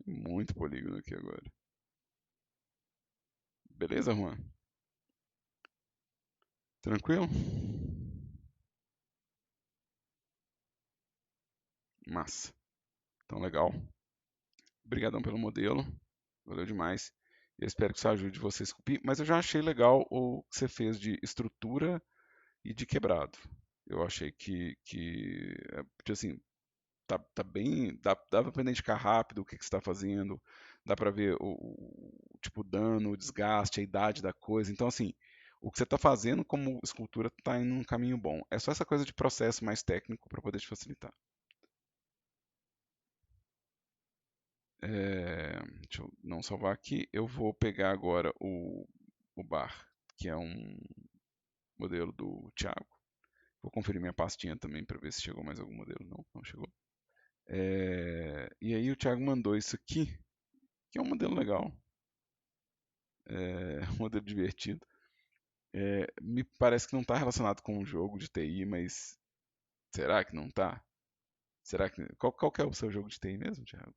Muito polígono aqui agora. Beleza, Juan? Tranquilo? Massa. Então, legal. Obrigadão pelo modelo. Valeu demais. Eu espero que isso ajude você a esculpir. Mas eu já achei legal o que você fez de estrutura e de quebrado. Eu achei tipo assim, tá bem, dá pra identificar rápido o que você está fazendo, dá pra ver tipo, o dano, o desgaste, a idade da coisa. Então, assim, o que você está fazendo como escultura está indo num caminho bom. É só essa coisa de processo mais técnico para poder te facilitar. Deixa eu não salvar aqui. Eu vou pegar agora o bar, que é um modelo do Thiago. Vou conferir minha pastinha também para ver se chegou mais algum modelo. Não, não chegou. E aí o Thiago mandou isso aqui, que é um modelo legal, um modelo divertido. Me parece que não está relacionado com um jogo de TI, mas será que não está? Será que qual que é o seu jogo de TI mesmo, Thiago?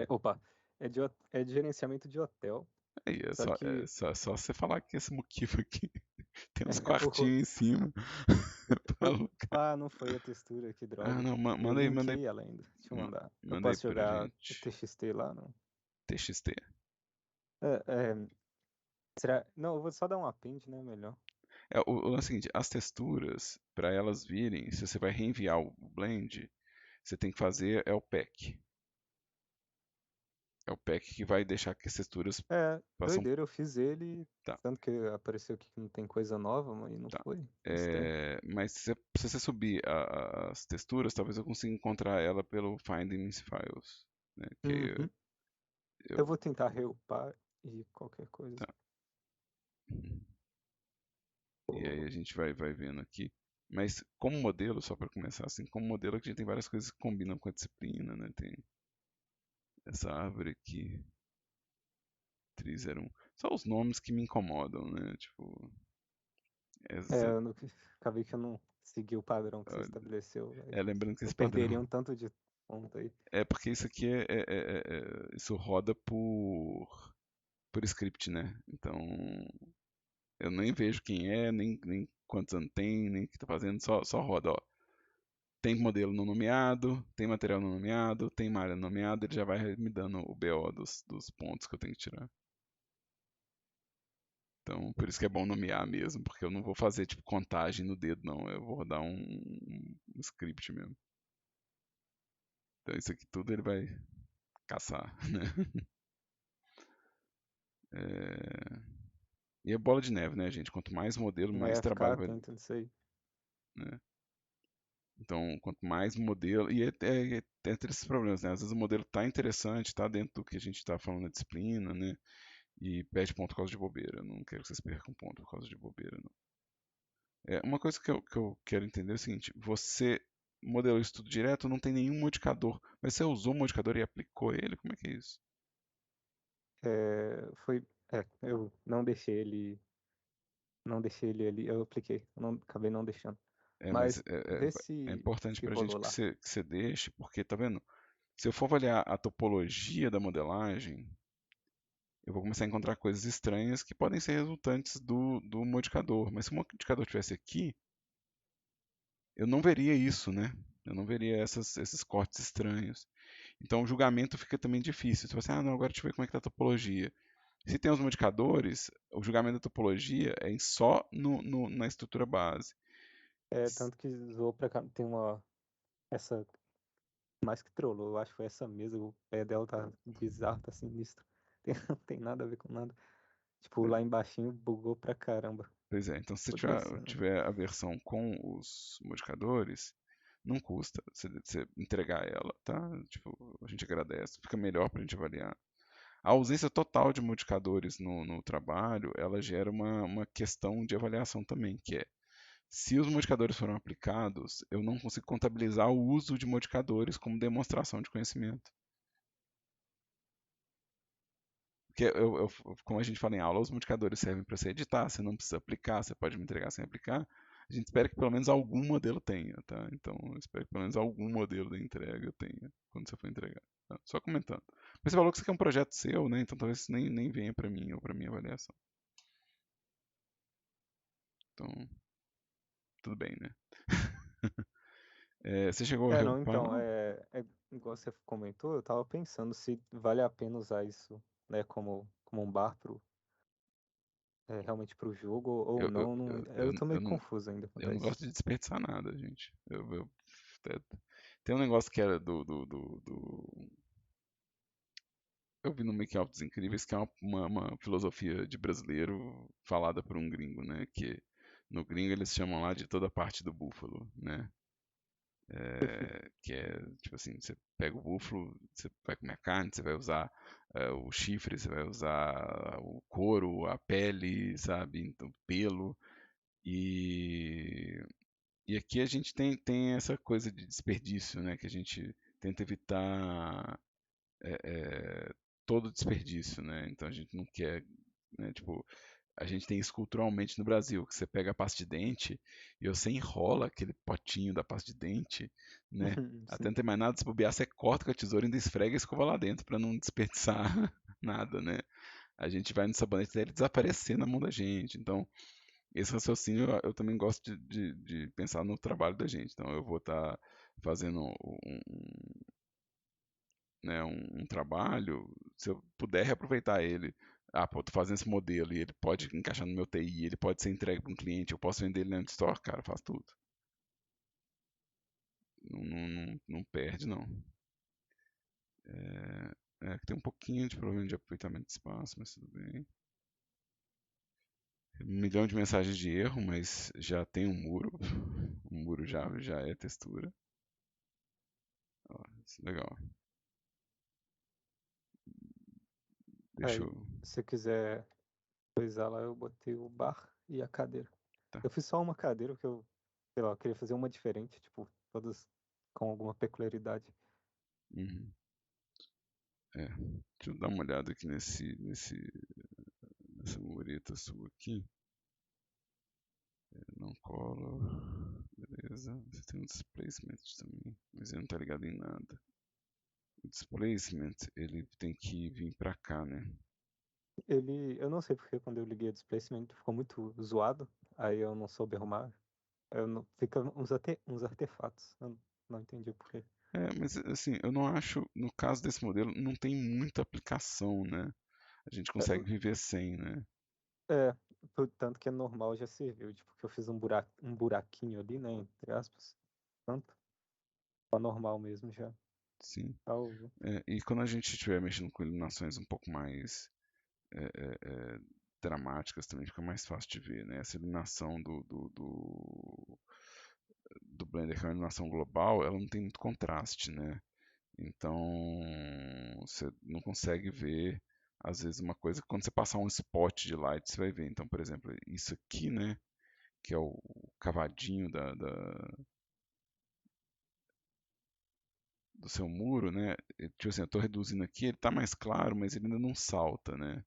Opa, é de gerenciamento de hotel. Aí, Só que só você falar que esse motivo aqui tem uns o, ro- quartinhos em cima pra alugar. Ah, não foi a textura, que Ah, droga. não, Eu manda aí, linkei ela ainda. Deixa eu mandar. Eu manda aí posso pra jogar o gente. TXT lá, não? TXT. É, é, será? Não, eu vou só dar um append, né? Melhor. O lance é o seguinte, as texturas, para elas virem, se você vai reenviar o blend, você tem que fazer é o pack. É o pack que vai deixar que as texturas passam. Doideira, eu fiz ele, Tá, tanto que apareceu aqui que não tem coisa nova, mas não tá. foi. Estranho. Mas se você subir as texturas, talvez eu consiga encontrar ela pelo Finding Files. Né? Que aí Uhum. Eu eu, vou tentar reupar e qualquer coisa. tá. E aí a gente vai vendo aqui. Mas como modelo, só para começar assim, como modelo a gente tem várias coisas que combinam com a disciplina, né? Tem essa árvore aqui, 301. Só os nomes que me incomodam, né? Tipo, essa, Eu não, acabei que eu não segui o padrão que você olha, estabeleceu. Aí lembrando que eu esse perderia padrão um tanto de ponto aí. porque isso aqui isso roda por script, né? Então eu nem vejo quem é, nem quantos anos tem, nem o que tá fazendo, só roda, ó. Tem modelo não nomeado, tem material não nomeado, tem malha não nomeada, ele já vai me dando o BO dos pontos que eu tenho que tirar. Então, por isso que é bom nomear mesmo, porque eu não vou fazer tipo contagem no dedo, não. Eu vou rodar um script mesmo. Então, isso aqui tudo ele vai caçar, né? É... E é bola de neve, né, gente? Quanto mais modelo, mais Ficar trabalho vai, atento nisso aí. né? Então, quanto mais modelo. E entre esses problemas, né? Às vezes o modelo tá interessante, tá dentro do que a gente está falando na disciplina, né? E perde ponto por causa de bobeira. Eu não quero que vocês percam ponto por causa de bobeira, não. Uma coisa que eu quero entender é o seguinte: você modelou isso tudo direto, não tem nenhum modificador, mas você usou o modificador e aplicou ele? Como é que é isso? Eu não deixei ele ali, eu apliquei, eu não, acabei não deixando. Mas Mas vê é se importante que para a gente rolou que lá. você deixe, porque, tá vendo? Se eu for avaliar a topologia da modelagem, eu vou começar a encontrar coisas estranhas que podem ser resultantes do modificador. Mas se o modificador tivesse aqui, eu não veria isso, né? Eu não veria esses cortes estranhos. Então o julgamento fica também difícil. Você fala assim, ah, não, agora deixa eu ver como é que tá a topologia. Se tem os modificadores, o julgamento da topologia é só na estrutura base. Tanto que zoou pra cá, tem essa, mais que trollou, eu acho que foi essa mesa, o pé dela tá bizarro, tá sinistro. Não tem nada a ver com nada. Tipo, lá embaixinho bugou pra caramba. Pois é, então se você Vou tiver, descendo. tiver a versão com os modificadores, não custa você entregar ela, tá? Tipo, a gente agradece, fica melhor para a gente avaliar. A ausência total de modificadores no trabalho, ela gera uma questão de avaliação também, que é, se os modificadores foram aplicados, eu não consigo contabilizar o uso de modificadores como demonstração de conhecimento. Porque, como a gente fala em aula, os modificadores servem para você editar, você não precisa aplicar, você pode me entregar sem aplicar. A gente espera que pelo menos algum modelo tenha, tá? Então, eu espero que pelo menos algum modelo da entrega tenha quando você for entregar. Tá? Só comentando. Mas você falou que isso aqui é um projeto seu, né? Então talvez isso nem venha para mim ou para minha avaliação. Então, tudo bem, né? Você chegou a É, ver o não, então, pau? é igual você comentou, eu tava pensando se vale a pena usar isso, né, como um bar realmente pro jogo ou Eu, eu, não, eu, eu tô meio eu não, confuso ainda eu quanto a não isso. gosto de desperdiçar nada, gente. É- tem um negócio que era eu vi no Make Altos Incríveis, que é uma filosofia de brasileiro falada por um gringo, né? Que no gringo eles chamam lá de toda parte do búfalo, né? Que é, tipo assim, você pega o búfalo, você vai comer carne, você vai usar o chifre, você vai usar o couro, a pele, sabe? Então, pelo. E, e aqui a gente tem essa coisa de desperdício, né? Que a gente tenta evitar é, é, todo desperdício, né? Então a gente não quer, né? Tipo, a gente tem isso culturalmente no Brasil, que você pega a pasta de dente e você enrola aquele potinho da pasta de dente, né? Até Sim. não tem mais nada, se bobear, você corta com a tesoura e ainda esfrega e escova lá dentro para não desperdiçar nada, né? A gente vai no sabonete até ele desaparecer na mão da gente. Então, esse raciocínio eu também gosto de pensar no trabalho da gente. Então, eu vou estar fazendo né, um trabalho, se eu puder reaproveitar ele, pô, tô fazendo esse modelo e ele pode encaixar no meu TI, ele pode ser entregue para um cliente, eu posso vender ele na Store, cara, faz tudo. Não perde, não. Que tem um pouquinho de problema de aproveitamento de espaço, mas tudo bem. 1 milhão de mensagens de erro, mas já tem um muro. O muro já é textura. Ó, isso é legal. Deixa Aí, eu. se você quiser coisar lá, eu botei o bar e a cadeira. Tá. Eu fiz só uma cadeira, porque eu, sei lá, eu queria fazer uma diferente, tipo, todas com alguma peculiaridade. Uhum. Deixa eu dar uma olhada aqui nessa mureta sua aqui. Não cola. Beleza. Você tem um displacement também, mas ele não tá ligado em nada. O displacement, ele tem que vir pra cá, né? Eu não sei porque quando eu liguei o displacement ficou muito zoado, aí eu não soube arrumar. Eu não, fica uns artefatos, eu não entendi o porquê. Mas assim, eu não acho, no caso desse modelo, não tem muita aplicação, né? A gente É, consegue viver sem, né? é, tanto que é normal já serviu, tipo, que eu fiz um buraquinho ali, né, entre aspas. Tanto, tá normal mesmo já. Sim. Salvo. E quando a gente estiver mexendo com iluminações um pouco mais é, é, é, dramáticas, também fica mais fácil de ver, né? Essa iluminação do Blender, que é uma iluminação global, ela não tem muito contraste, né? Então, você não consegue ver, às vezes, uma coisa. Quando você passar um spot de light, você vai ver. Então, por exemplo, isso aqui, né? Que é o cavadinho do seu muro, né? Tipo assim, eu estou reduzindo aqui, ele está mais claro, mas ele ainda não salta, né?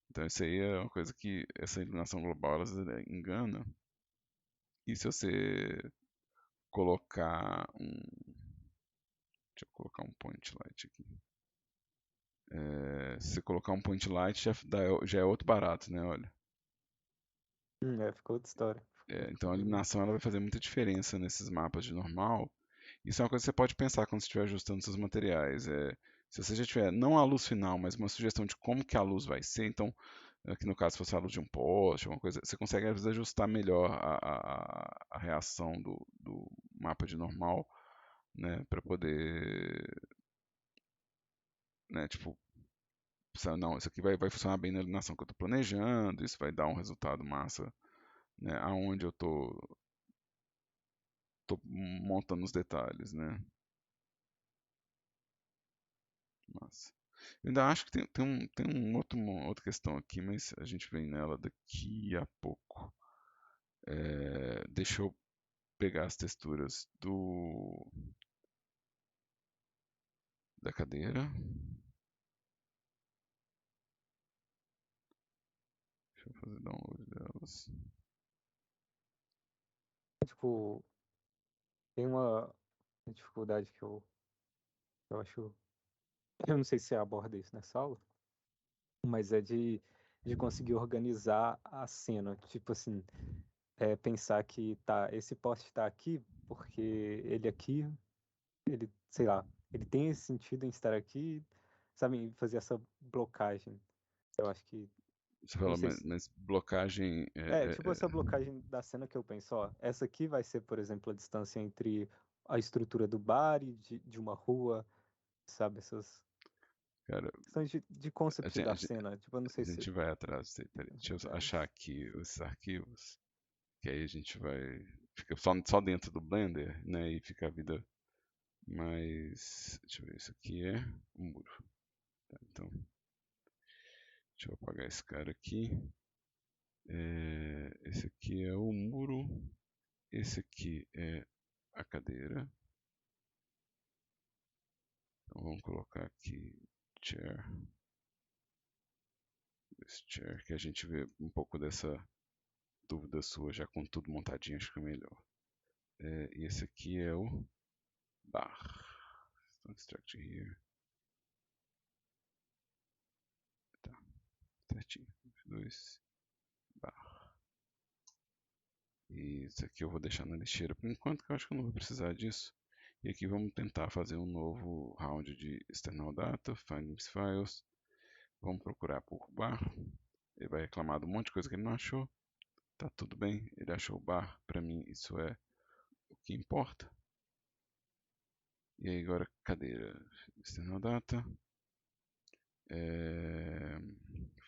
Então, isso aí é uma coisa que essa iluminação global, às vezes, engana. E se você colocar um. Deixa eu colocar um point light aqui. Se você colocar um point light, já é outro barato, né? Olha. Ficou outra história. Então Ficou a bem. iluminação ela vai fazer muita diferença nesses mapas de normal. Isso é uma coisa que você pode pensar quando você estiver ajustando seus materiais. Se você já tiver não a luz final, mas uma sugestão de como que a luz vai ser, então aqui no caso se fosse a luz de um poste, alguma coisa, você consegue às vezes ajustar melhor a reação do mapa de normal, né, para poder, né, tipo, não, isso aqui vai funcionar bem na iluminação que eu estou planejando, isso vai dar um resultado massa, né, aonde eu tô montando os detalhes, né? Massa. Eu ainda acho que uma outra questão aqui, mas a gente vem nela daqui a pouco. Deixa eu pegar as texturas da cadeira. Deixa eu fazer download delas. Tipo, tem uma dificuldade que eu acho. Eu não sei se você aborda isso nessa aula, mas é de conseguir organizar a cena. Tipo assim, pensar que esse poste tá aqui porque ele aqui, ele, sei lá, ele tem esse sentido em estar aqui, sabe, fazer essa blocagem. Eu acho que, Você não fala, sei mas blocagem tipo essa blocagem da cena que eu penso, ó, essa aqui vai ser, por exemplo, a distância entre a estrutura do bar e de uma rua, sabe, essas cara, questões de a concept da gente, cena, tipo, eu não a sei se gente vai atrás. Peraí, a deixa eu gente vai, achar aqui esses arquivos, que aí a gente vai. Fica só dentro do Blender, né? E fica a vida mais. Deixa eu ver, isso aqui é o muro. Tá, então, deixa eu apagar esse cara aqui. Esse aqui é o muro. Esse aqui é a cadeira. Então vamos colocar aqui chair. Esse chair, que a gente vê um pouco dessa dúvida sua já com tudo montadinho, acho que é melhor. E esse aqui é o bar. Então, extract here. Tá, certinho. 2, bar. E isso aqui eu vou deixar na lixeira por enquanto, que eu acho que eu não vou precisar disso. E aqui vamos tentar fazer um novo round de external data, find files. Vamos procurar por bar. Ele vai reclamar de um monte de coisa que ele não achou. Tá tudo bem, ele achou o bar. Para mim, isso é o que importa. E aí agora, cadeira. External data.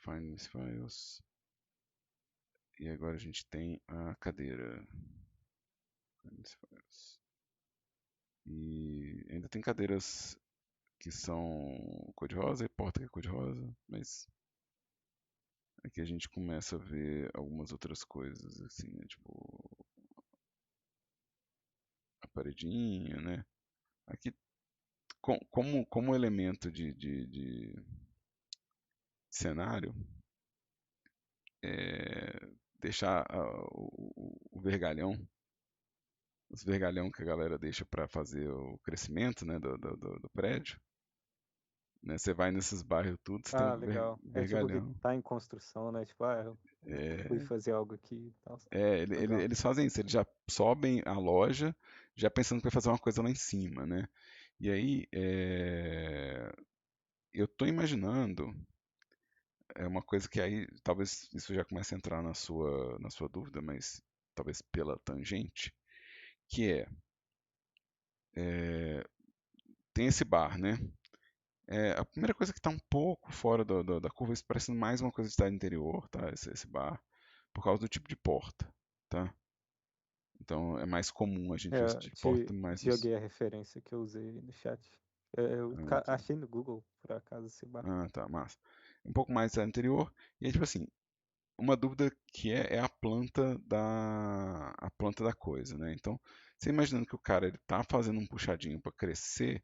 Find files. E agora a gente tem a cadeira. Find files. E ainda tem cadeiras que são cor-de-rosa e porta que é cor-de-rosa, mas aqui a gente começa a ver algumas outras coisas, assim, né? Tipo a paredinha, né? Aqui, como elemento de cenário, deixar o vergalhão, os vergalhão que a galera deixa para fazer o crescimento, né, do prédio, né? Você vai nesses bairros tudo, você tem Ah, um legal. É tipo que vergalhão. tá em construção, né? Tipo, eu fui É, fazer algo aqui e tal. Legal. eles fazem isso, eles já sobem a loja já pensando que vai fazer uma coisa lá em cima, né? E aí, eu estou imaginando, uma coisa que aí talvez isso já comece a entrar na sua dúvida, mas talvez pela tangente, que tem esse bar, né? A primeira coisa que está um pouco fora da curva, isso parece mais uma coisa de cidade interior, tá? Esse bar, por causa do tipo de porta, tá? Então é mais comum a gente ver esse É, tipo de porta mais nos. joguei a referência que eu usei no chat. Eu Ah, tá. achei no Google, por acaso, esse bar. Ah, tá, massa. Um pouco mais cidade interior. E aí, tipo assim, uma dúvida que é a planta da coisa, né? Então, você imaginando que o cara ele tá fazendo um puxadinho para crescer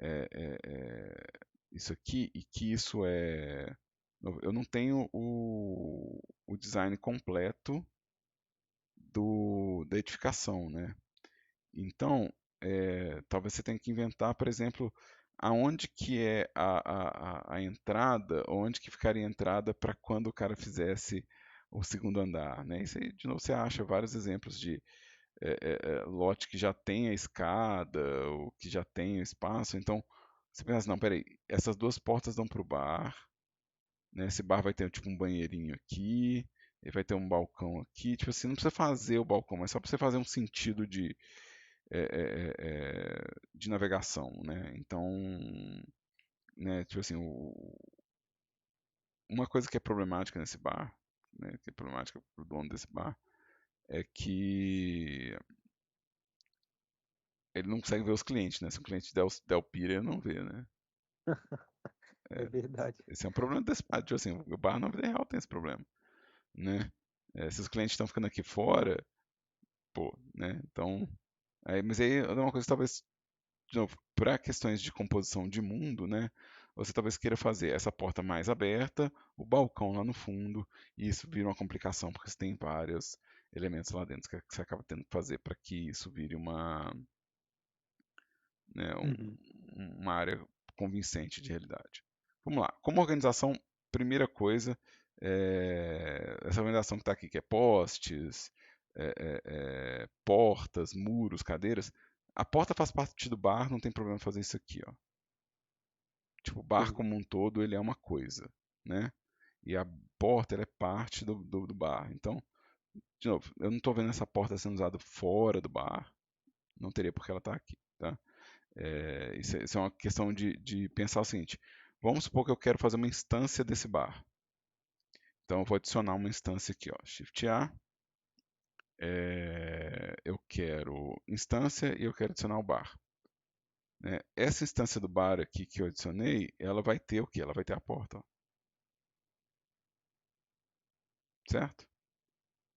é, é, é, isso aqui e que isso é. Eu não tenho o design completo da edificação, né? Então, talvez você tenha que inventar, por exemplo, aonde que é a entrada, onde que ficaria a entrada para quando o cara fizesse o segundo andar, né? Isso aí, de novo, você acha vários exemplos de lote que já tem a escada, ou que já tem o espaço. Então, você pensa, não, peraí, essas duas portas dão para o bar, né? Esse bar vai ter tipo um banheirinho aqui, ele vai ter um balcão aqui. Tipo assim, não precisa fazer o balcão, mas só para você fazer um sentido de navegação, né? Então, né, tipo assim, uma coisa que é problemática nesse bar, né, que é problemática para o dono desse bar, é que ele não consegue ver os clientes, né? Se o cliente der o pira, ele não vê, né? É É, verdade. esse é um problema desse bar. Tipo assim, o bar na vida real tem esse problema, né? Se os clientes estão ficando aqui fora, pô, né? Então, mas aí é uma coisa que talvez de novo, para questões de composição de mundo, né? Você talvez queira fazer essa porta mais aberta, o balcão lá no fundo, e isso vira uma complicação, porque você tem vários elementos lá dentro que você acaba tendo que fazer para que isso vire né, Uhum. uma área convincente de realidade. Vamos lá. Como organização, primeira coisa, essa organização que está aqui, que é posts, portas, muros, cadeiras. A porta faz parte do bar, não tem problema fazer isso aqui, ó. Tipo, o bar Entendi. como um todo, ele é uma coisa, né? E a porta, ela é parte do bar. Então, de novo, eu não estou vendo essa porta sendo usada fora do bar. Não teria por que ela estar aqui, tá? Isso é uma questão de pensar o seguinte. Vamos supor que eu quero fazer uma instância desse bar. Então, eu vou adicionar uma instância aqui, ó. Shift A. Eu quero instância e eu quero adicionar o bar. Né? Essa instância do bar aqui que eu adicionei, ela vai ter o quê? Ela vai ter a porta, ó, certo?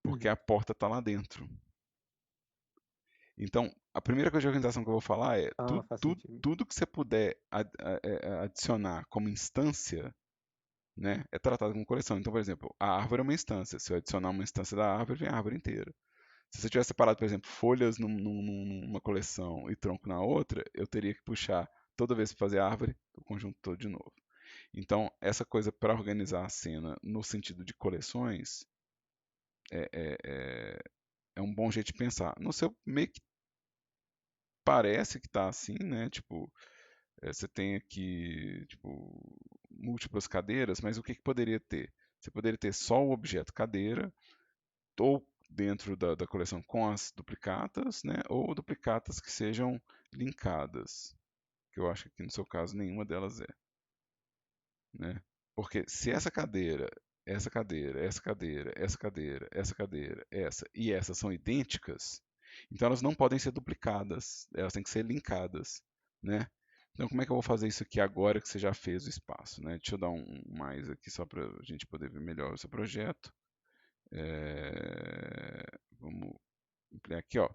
Porque Uhum. a porta está lá dentro. Então, a primeira coisa de organização que eu vou falar é Ah, faz sentido. tudo que você puder adicionar como instância, né, é tratado como coleção. Então, por exemplo, a árvore é uma instância. Se eu adicionar uma instância da árvore, vem a árvore inteira. Se você tivesse separado, por exemplo, folhas numa coleção e tronco na outra, eu teria que puxar toda vez que fazer árvore, o conjunto todo de novo. Então, essa coisa para organizar a cena no sentido de coleções é, é, é, é um bom jeito de pensar. No seu meio que parece que está assim, né? Tipo, você tem aqui, tipo, múltiplas cadeiras, mas o que poderia ter? Você poderia ter só o objeto cadeira, ou dentro da coleção com as duplicatas, né? Ou duplicatas que sejam linkadas, que eu acho que aqui no seu caso nenhuma delas é, né? Porque se essa cadeira, essa cadeira, essa cadeira, essa cadeira, essa cadeira, essa e essa são idênticas, então elas não podem ser duplicadas, elas têm que ser linkadas, né? Então como é que eu vou fazer isso aqui agora que você já fez o espaço, né? Deixa eu dar um mais aqui só para a gente poder ver melhor o seu projeto. Vamos ampliar aqui, ó.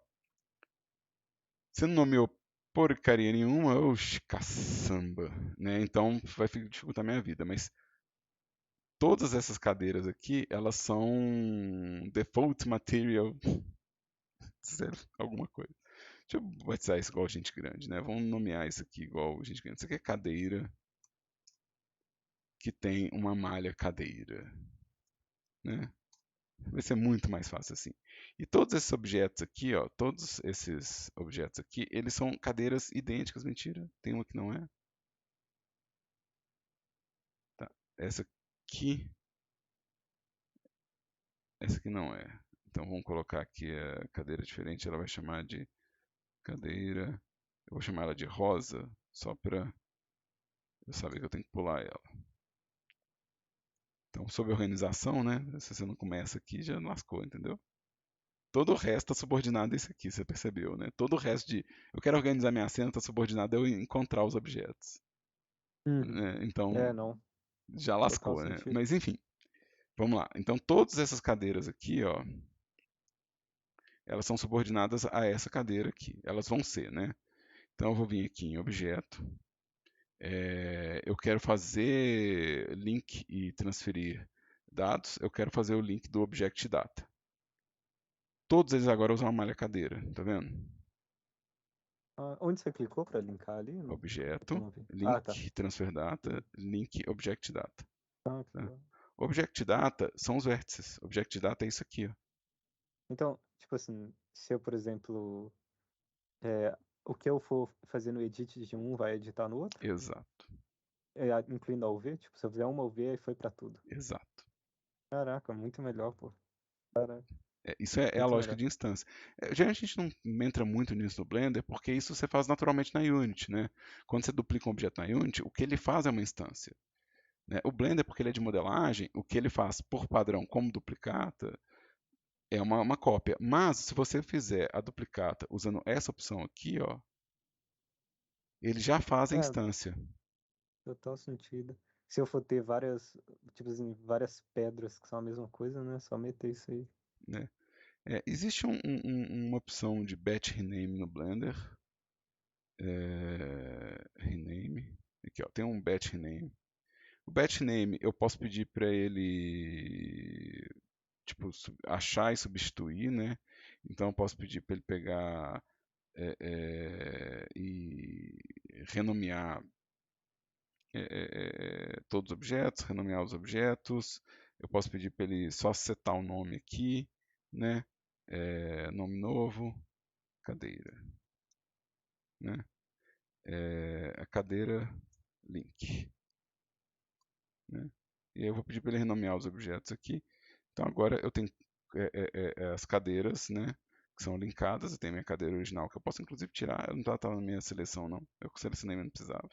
Você não nomeou porcaria nenhuma, oxe, caçamba, né? Então vai dificultar minha vida, mas todas essas cadeiras aqui, elas são default material zero, alguma coisa. Deixa eu batizar isso igual gente grande, né? Vamos nomear isso aqui igual gente grande. Isso aqui é cadeira que tem uma malha cadeira, né? Vai ser muito mais fácil assim. E todos esses objetos aqui, ó, todos esses objetos aqui, eles são cadeiras idênticas. Mentira, tem uma que não é. Tá. Essa aqui não é. Então vamos colocar aqui a cadeira diferente, ela vai chamar de cadeira. Eu vou chamar ela de rosa, só para eu saber que eu tenho que pular ela. Então, sobre organização, né? Se você não começa aqui, já lascou, entendeu? Todo o resto está subordinado a isso aqui, você percebeu, né? Todo o resto de eu quero organizar minha cena está subordinado a eu encontrar os objetos. Uhum. Né? Então, Não, já total lascou, né? sentido. Mas enfim, vamos lá. Então, todas essas cadeiras aqui, ó, elas são subordinadas a essa cadeira aqui. Elas vão ser, né? Então, eu vou vir aqui em objeto. Eu quero fazer link e transferir dados. Eu quero fazer o link do object data. Todos eles agora usam a malha cadeira, tá vendo? Ah, onde você clicou para linkar ali? Não, é que eu Objeto, não vi. Ah, tá. link transfer data, Beleza. link object data. Ah, que Tá? legal. Object data são os vértices. Object data é isso aqui, ó. Então, tipo assim, se eu, por exemplo, é, o que eu for fazer no edit de um vai editar no outro? Exato, Incluindo a UV? Tipo, se eu fizer uma UV, aí foi pra tudo. exato. Caraca, muito melhor, pô. Caraca, Isso é a muito lógica melhor. de instância. Geralmente a gente não entra muito nisso no Blender, porque isso você faz naturalmente na Unity, né? Quando você duplica um objeto na Unity, o que ele faz é uma instância. Né? O Blender, porque ele é de modelagem, o que ele faz por padrão como duplicata é uma cópia. Mas se você fizer a duplicata usando essa opção aqui, ó, ele já faz a É, instância. total sentido. Se eu for ter várias, tipo assim, várias pedras que são a mesma coisa, né? Só meter isso aí. Né? Existe uma opção de batch rename no Blender. Rename. Aqui, ó, tem um batch rename. O batch name eu posso pedir para ele tipo, achar e substituir, né? Então eu posso pedir para ele pegar e renomear todos os objetos, renomear os objetos. Eu posso pedir para ele só setar o nome aqui, né? nome novo, cadeira, né? A cadeira link, né? E aí eu vou pedir para ele renomear os objetos aqui. Então agora eu tenho as cadeiras, né? Que são linkadas. Eu tenho minha cadeira original, que eu posso inclusive tirar. Eu não estava na minha seleção, não. Eu selecionei, mas não precisava.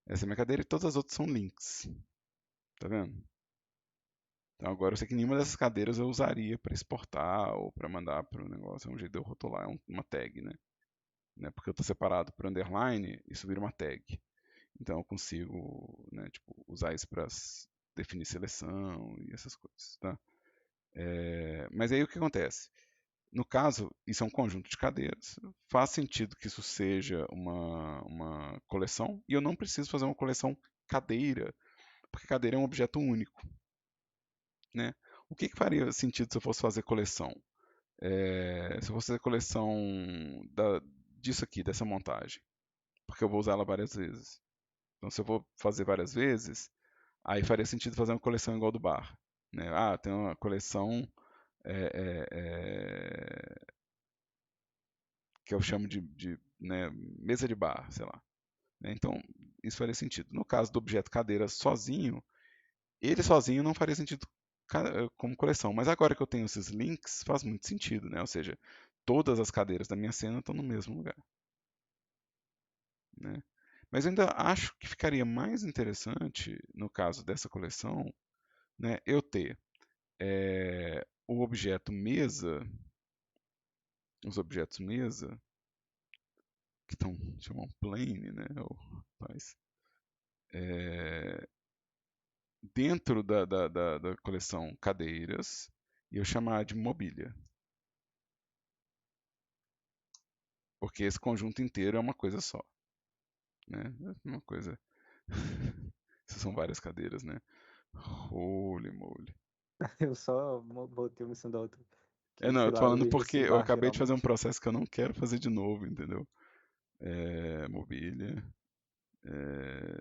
Essa é a minha cadeira e todas as outras são links. Tá vendo? Então agora eu sei que nenhuma dessas cadeiras eu usaria para exportar ou para mandar para o negócio. É um jeito de eu rotular, uma tag, né? Porque eu estou separado por underline, isso vira uma tag. Então eu consigo, né, tipo, usar isso para definir seleção e essas coisas, tá? Mas aí o que acontece? No caso, isso é um conjunto de cadeiras. Faz sentido que isso seja uma coleção e eu não preciso fazer uma coleção cadeira, porque cadeira é um objeto único, né? O que faria sentido se eu fosse fazer coleção? Se eu fosse fazer coleção disso aqui, dessa montagem, porque eu vou usar ela várias vezes. Então, se eu vou fazer várias vezes, aí faria sentido fazer uma coleção igual do bar, né? Ah, tem uma coleção é, é, é, que eu chamo de, né, mesa de bar, sei lá, né? Então, isso faria sentido. No caso do objeto cadeira sozinho, ele sozinho não faria sentido como coleção. Mas agora que eu tenho esses links, faz muito sentido, né? Ou seja, todas as cadeiras da minha cena estão no mesmo lugar, né? Mas eu ainda acho que ficaria mais interessante, no caso dessa coleção, né, eu ter o objeto mesa, os objetos mesa, que estão chamam plane, né? Mas, é, dentro da coleção cadeiras, e eu chamar de mobília. Porque esse conjunto inteiro é uma coisa só, né? É uma coisa. Essas são várias cadeiras, né? Holy moly. Eu só botei uma em cima da outra. Que, Não, eu sei tô lá, eu falando vejo porque esse eu bar acabei de fazer um geralmente. processo que eu não quero fazer de novo, entendeu? Mobília.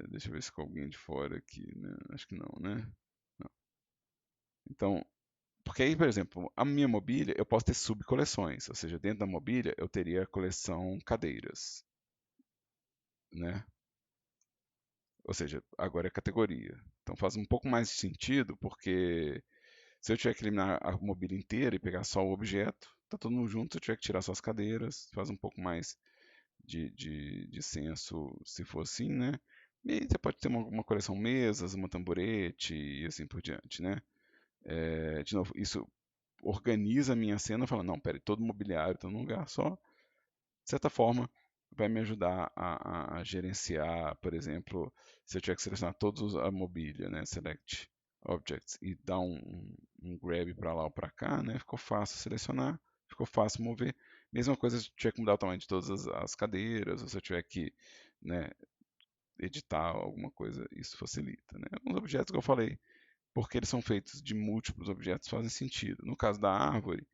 Deixa eu ver se ficou alguém de fora aqui, né? Acho que não, né? Não. Então, porque aí, por exemplo, a minha mobília, eu posso ter subcoleções, ou seja, dentro da mobília eu teria a coleção cadeiras, né? Ou seja, agora é categoria. Então faz um pouco mais de sentido, porque se eu tiver que eliminar a mobília inteira e pegar só o objeto, tá todo mundo junto. Se eu tiver que tirar só as cadeiras, faz um pouco mais de senso se for assim, né? E aí você pode ter uma coleção mesas, uma tamborete e assim por diante, né? De novo, isso organiza a minha cena, fala, não, peraí, todo mobiliário está num lugar só. De certa forma, vai me ajudar a gerenciar, por exemplo, se eu tiver que selecionar todos a mobília, né? Select Objects e dar um grab para lá ou para cá, né? Ficou fácil selecionar, ficou fácil mover. Mesma coisa se eu tiver que mudar o tamanho de todas as cadeiras, ou se eu tiver que, né, editar alguma coisa, isso facilita, né? Os objetos que eu falei, porque eles são feitos de múltiplos objetos, fazem sentido. No caso da árvore,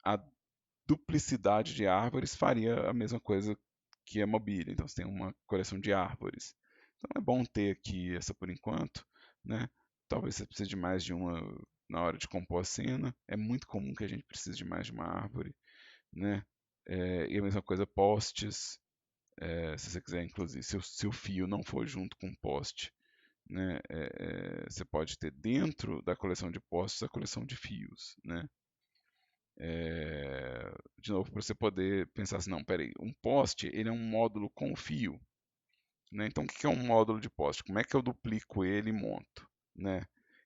a duplicidade de árvores faria a mesma coisa que a mobília. Então você tem uma coleção de árvores. Então é bom ter aqui essa por enquanto, né? Talvez você precise de mais de uma na hora de compor a cena. É muito comum que a gente precise de mais de uma árvore, né? E a mesma coisa postes. Se você quiser, inclusive, se o fio não for junto com o poste, né? Você pode ter dentro da coleção de postes a coleção de fios, né? De novo, para você poder pensar assim, não, peraí, um poste ele é um módulo com fio, né? Então, o que é um módulo de poste? Como é que eu duplico ele e monto, né?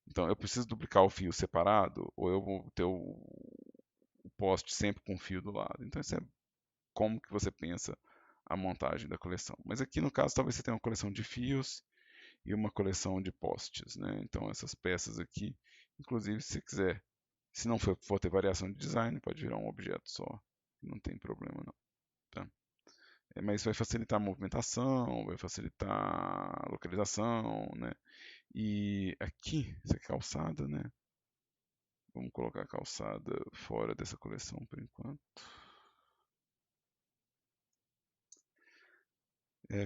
Então, eu preciso duplicar o fio separado ou eu vou ter o poste sempre com fio do lado? Então, isso é como que você pensa a montagem da coleção. Mas aqui no caso, talvez você tenha uma coleção de fios e uma coleção de postes, né? Então, essas peças aqui, inclusive, se você quiser, se não for ter variação de design, pode virar um objeto só, não tem problema não, tá? Mas vai facilitar a movimentação, vai facilitar a localização, né? E aqui, essa calçada, né? Vamos colocar a calçada fora dessa coleção por enquanto.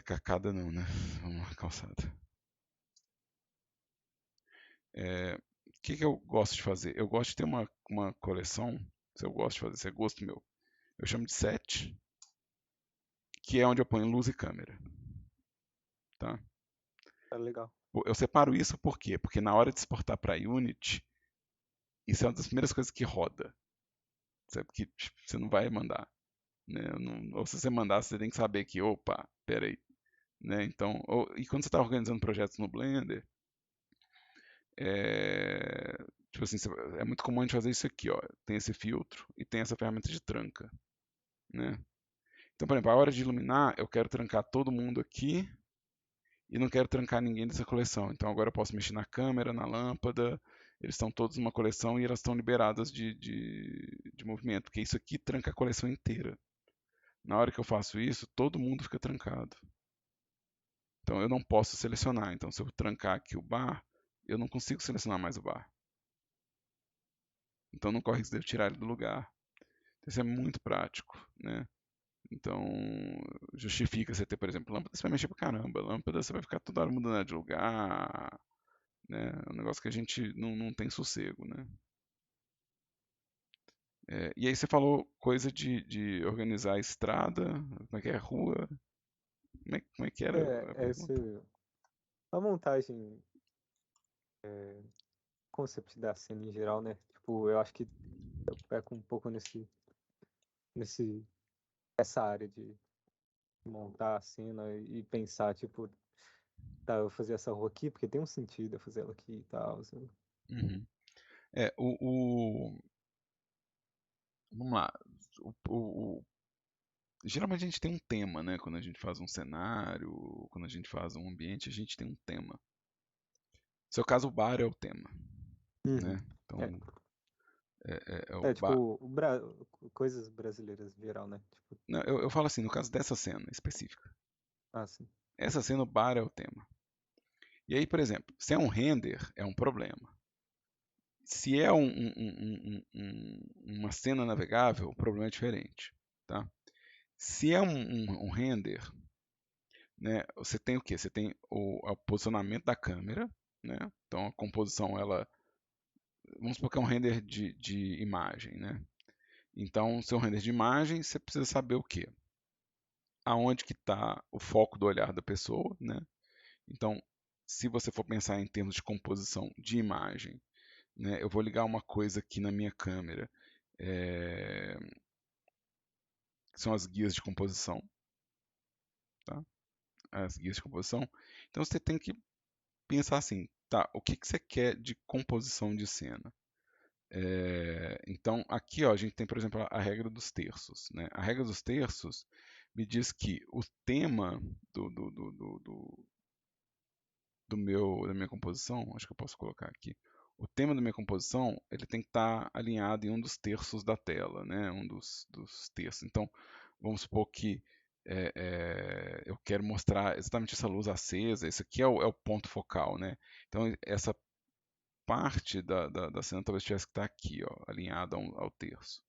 Cacada não, né? Vamos lá, calçada. O que eu gosto de fazer? Eu gosto de ter uma coleção Se eu gosto de fazer, isso é gosto meu. Eu chamo de set, que é onde eu ponho luz e câmera, tá? Tá legal. Eu separo isso por quê? Porque na hora de exportar para Unity, isso é uma das primeiras coisas que roda. Sabe? Que tipo, você não vai mandar. Né? Ou se você mandar, você tem que saber que, opa, peraí. Né? Então, e quando você está organizando projetos no Blender, é, tipo assim, é muito comum a gente fazer isso aqui, ó. Tem esse filtro e tem essa ferramenta de tranca. Né? Então, por exemplo, a hora de iluminar, eu quero trancar todo mundo aqui e não quero trancar ninguém dessa coleção. Então agora eu posso mexer na câmera, na lâmpada, eles estão todos numa coleção e elas estão liberadas de movimento, porque isso aqui tranca a coleção inteira. Na hora que eu faço isso, todo mundo fica trancado. Então eu não posso selecionar. Então se eu trancar aqui o bar, eu não consigo selecionar mais o bar. Então não corre risco de eu tirar ele do lugar. Isso é muito prático, né? Então, justifica você ter, por exemplo, lâmpada, você vai mexer pra caramba. Lâmpada, você vai ficar toda hora mudando ela de lugar, né? É um negócio que a gente não tem sossego, né? E aí você falou coisa de organizar a estrada, como é que é, rua, como é que era a pergunta? A montagem, concept da cena em geral, né? Tipo, eu acho que eu peco um pouco nesse, essa área de montar a cena e pensar, tipo, tá, eu vou fazer essa rua aqui porque tem um sentido eu fazer ela aqui e tal, assim. Uhum. Vamos lá. O, o- Geralmente a gente tem um tema, né? Quando a gente faz um cenário, quando a gente faz um ambiente, a gente tem um tema. No seu caso, o bar é o tema, Uhum. né? É, Então, é o bar. tipo, coisas brasileiras em geral, né? Tipo, Não, eu falo assim, no caso dessa cena específica. assim. Essa cena, o bar é o tema. E aí, por exemplo, se é um render, é um problema. Se é uma cena navegável, o problema é diferente. Tá? Se é um render, né, você tem o quê? Você tem o posicionamento da câmera, né? Então a composição, ela. Vamos supor que é um render de imagem, né? Então, seu render de imagem, você precisa saber o quê? Aonde que está o foco do olhar da pessoa, né? Então, se você for pensar em termos de composição de imagem, né, eu vou ligar uma coisa aqui na minha câmera, é, que são as guias de composição, tá? As guias de composição. Então você tem que pensar assim, tá? O que que você quer de composição de cena? Então aqui, ó, a gente tem, por exemplo, a regra dos terços, né? A regra dos terços me diz que o tema do, do, do, do, do da minha composição, acho que eu posso colocar aqui. O tema da minha composição, ele tem que estar alinhado em um dos terços da tela, né? Um dos terços. Então, vamos supor que eu quero mostrar exatamente essa luz acesa. Esse aqui é o ponto focal, né? Então, essa parte da cena talvez tivesse que estar aqui, ó, alinhada ao terço,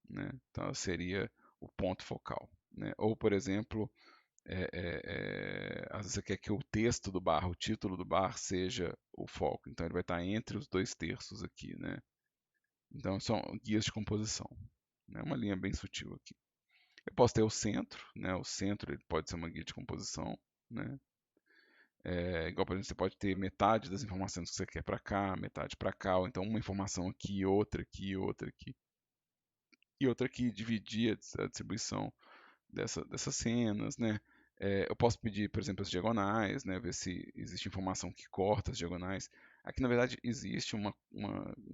né? Então, seria o ponto focal, né? Ou, por exemplo, às vezes você quer que o texto do bar, o título do bar, seja o foco. Então ele vai estar entre os dois terços aqui, né? Então são guias de composição. É uma linha bem sutil aqui. Eu posso ter o centro, né? O centro ele pode ser uma guia de composição, né? Igual, por exemplo, você pode ter metade das informações que você quer para cá, metade para cá, ou então uma informação aqui, outra aqui, outra aqui, e outra aqui, dividir a distribuição dessas cenas, né? Eu posso pedir, por exemplo, as diagonais, né? Ver se existe informação que corta as diagonais. Aqui, na verdade, existe um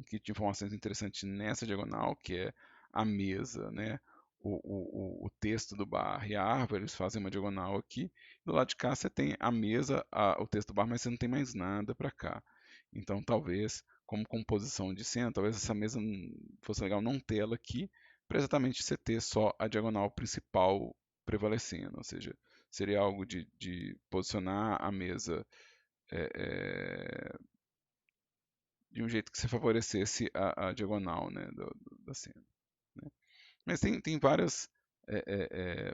kit de informações interessante nessa diagonal, que é a mesa, né? O texto do bar e a árvore, eles fazem uma diagonal aqui. Do lado de cá você tem a mesa, o texto do bar, mas você não tem mais nada para cá. Então, talvez, como composição de cena, talvez essa mesa fosse legal não tê-la aqui, para exatamente você ter só a diagonal principal prevalecendo, ou seja, seria algo de posicionar a mesa é, é, de um jeito que se favorecesse a diagonal, né, da cena. Né? Mas tem várias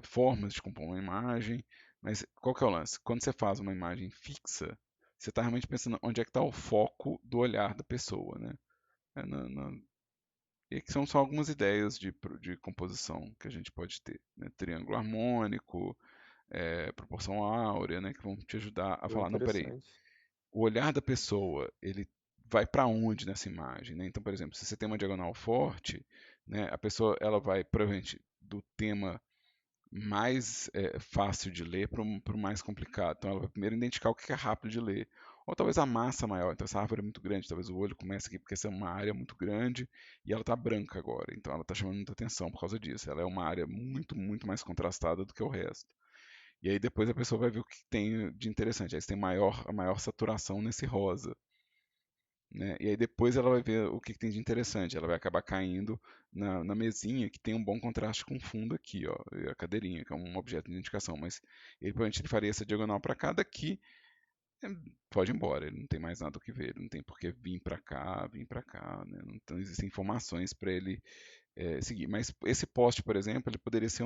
formas de compor uma imagem, mas qual que é o lance? Quando você faz uma imagem fixa, você está realmente pensando onde é que está o foco do olhar da pessoa, né? É E que são só algumas ideias de composição que a gente pode ter, né? Triângulo harmônico, proporção áurea, né? Que vão te ajudar a Pô, falar, não, peraí, interessante. o olhar da pessoa, ele vai para onde nessa imagem, né? Então, por exemplo, se você tem uma diagonal forte, né, a pessoa ela vai provavelmente do tema mais fácil de ler para o mais complicado. Então, ela vai primeiro identificar o que é rápido de ler. Ou talvez a massa maior. Então, essa árvore é muito grande. Talvez o olho comece aqui porque essa é uma área muito grande e ela está branca agora. Então, ela está chamando muita atenção por causa disso. Ela é uma área muito, muito mais contrastada do que o resto. E aí depois a pessoa vai ver o que tem de interessante. Aí você tem a maior saturação nesse rosa, né? E aí depois ela vai ver o que tem de interessante. Ela vai acabar caindo na mesinha que tem um bom contraste com o fundo aqui, ó, e a cadeirinha, que é um objeto de identificação. Mas ele provavelmente ele faria essa diagonal para cá, daqui é, pode ir embora. Ele não tem mais nada o que ver. Ele não tem por que vir para cá, né? Não existem informações para ele seguir. Mas esse poste, por exemplo, ele poderia ser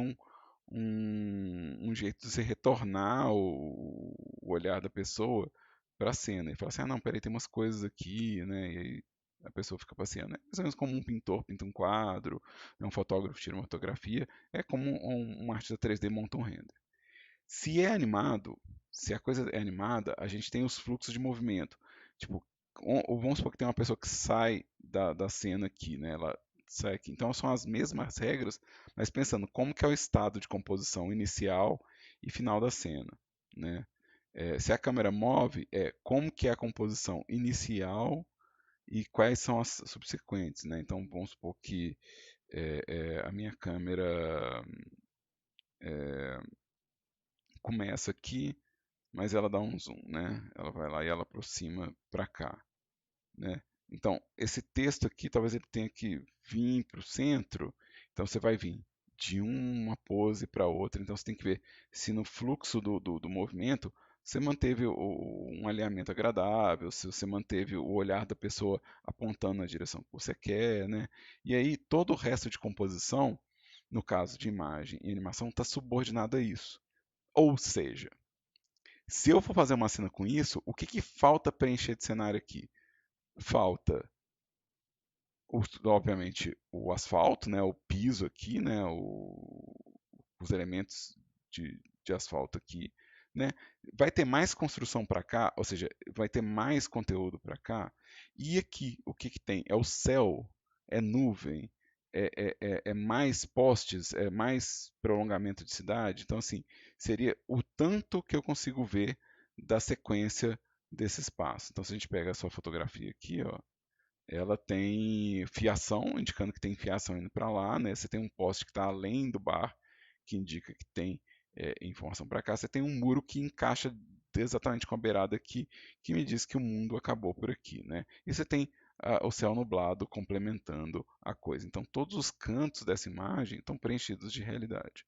um jeito de você retornar o olhar da pessoa para a cena e falar assim, ah, não, peraí, tem umas coisas aqui, né? E aí a pessoa fica passeando. É mais ou menos como um pintor pinta um quadro, né? Um fotógrafo tira uma fotografia, é como um artista 3D monta um render. Se é animado, se a coisa é animada, a gente tem os fluxos de movimento. Tipo, vamos supor que tem uma pessoa que sai da cena aqui, né? Ela sai aqui. Então são as mesmas regras, mas pensando como que é o estado de composição inicial e final da cena, né? Se a câmera move, como que é a composição inicial e quais são as subsequentes, né? Então vamos supor que a minha câmera começa aqui, mas ela dá um zoom, né? Ela vai lá e ela aproxima para cá, né? Então, esse texto aqui, talvez ele tenha que vir para o centro, então você vai vir de uma pose para outra, então você tem que ver se no fluxo do movimento você manteve um alinhamento agradável, se você manteve o olhar da pessoa apontando na direção que você quer, né? E aí todo o resto de composição, no caso de imagem e animação, está subordinado a isso. Ou seja, se eu for fazer uma cena com isso, o que falta preencher de cenário aqui? Falta, obviamente, o asfalto, né, o piso aqui, né, os elementos de asfalto aqui, né? Vai ter mais construção para cá, ou seja, vai ter mais conteúdo para cá. E aqui, o que tem? É o céu, é nuvem, é mais postes, é mais prolongamento de cidade. Então, assim, seria o tanto que eu consigo ver da sequência desse espaço. Então, se a gente pega a sua fotografia aqui, ó, ela tem fiação, indicando que tem fiação indo para lá, né? Você tem um poste que está além do bar, que indica que tem informação para cá. Você tem um muro que encaixa exatamente com a beirada aqui, que me diz que o mundo acabou por aqui, né? E você tem o céu nublado complementando a coisa. Então, todos os cantos dessa imagem estão preenchidos de realidade,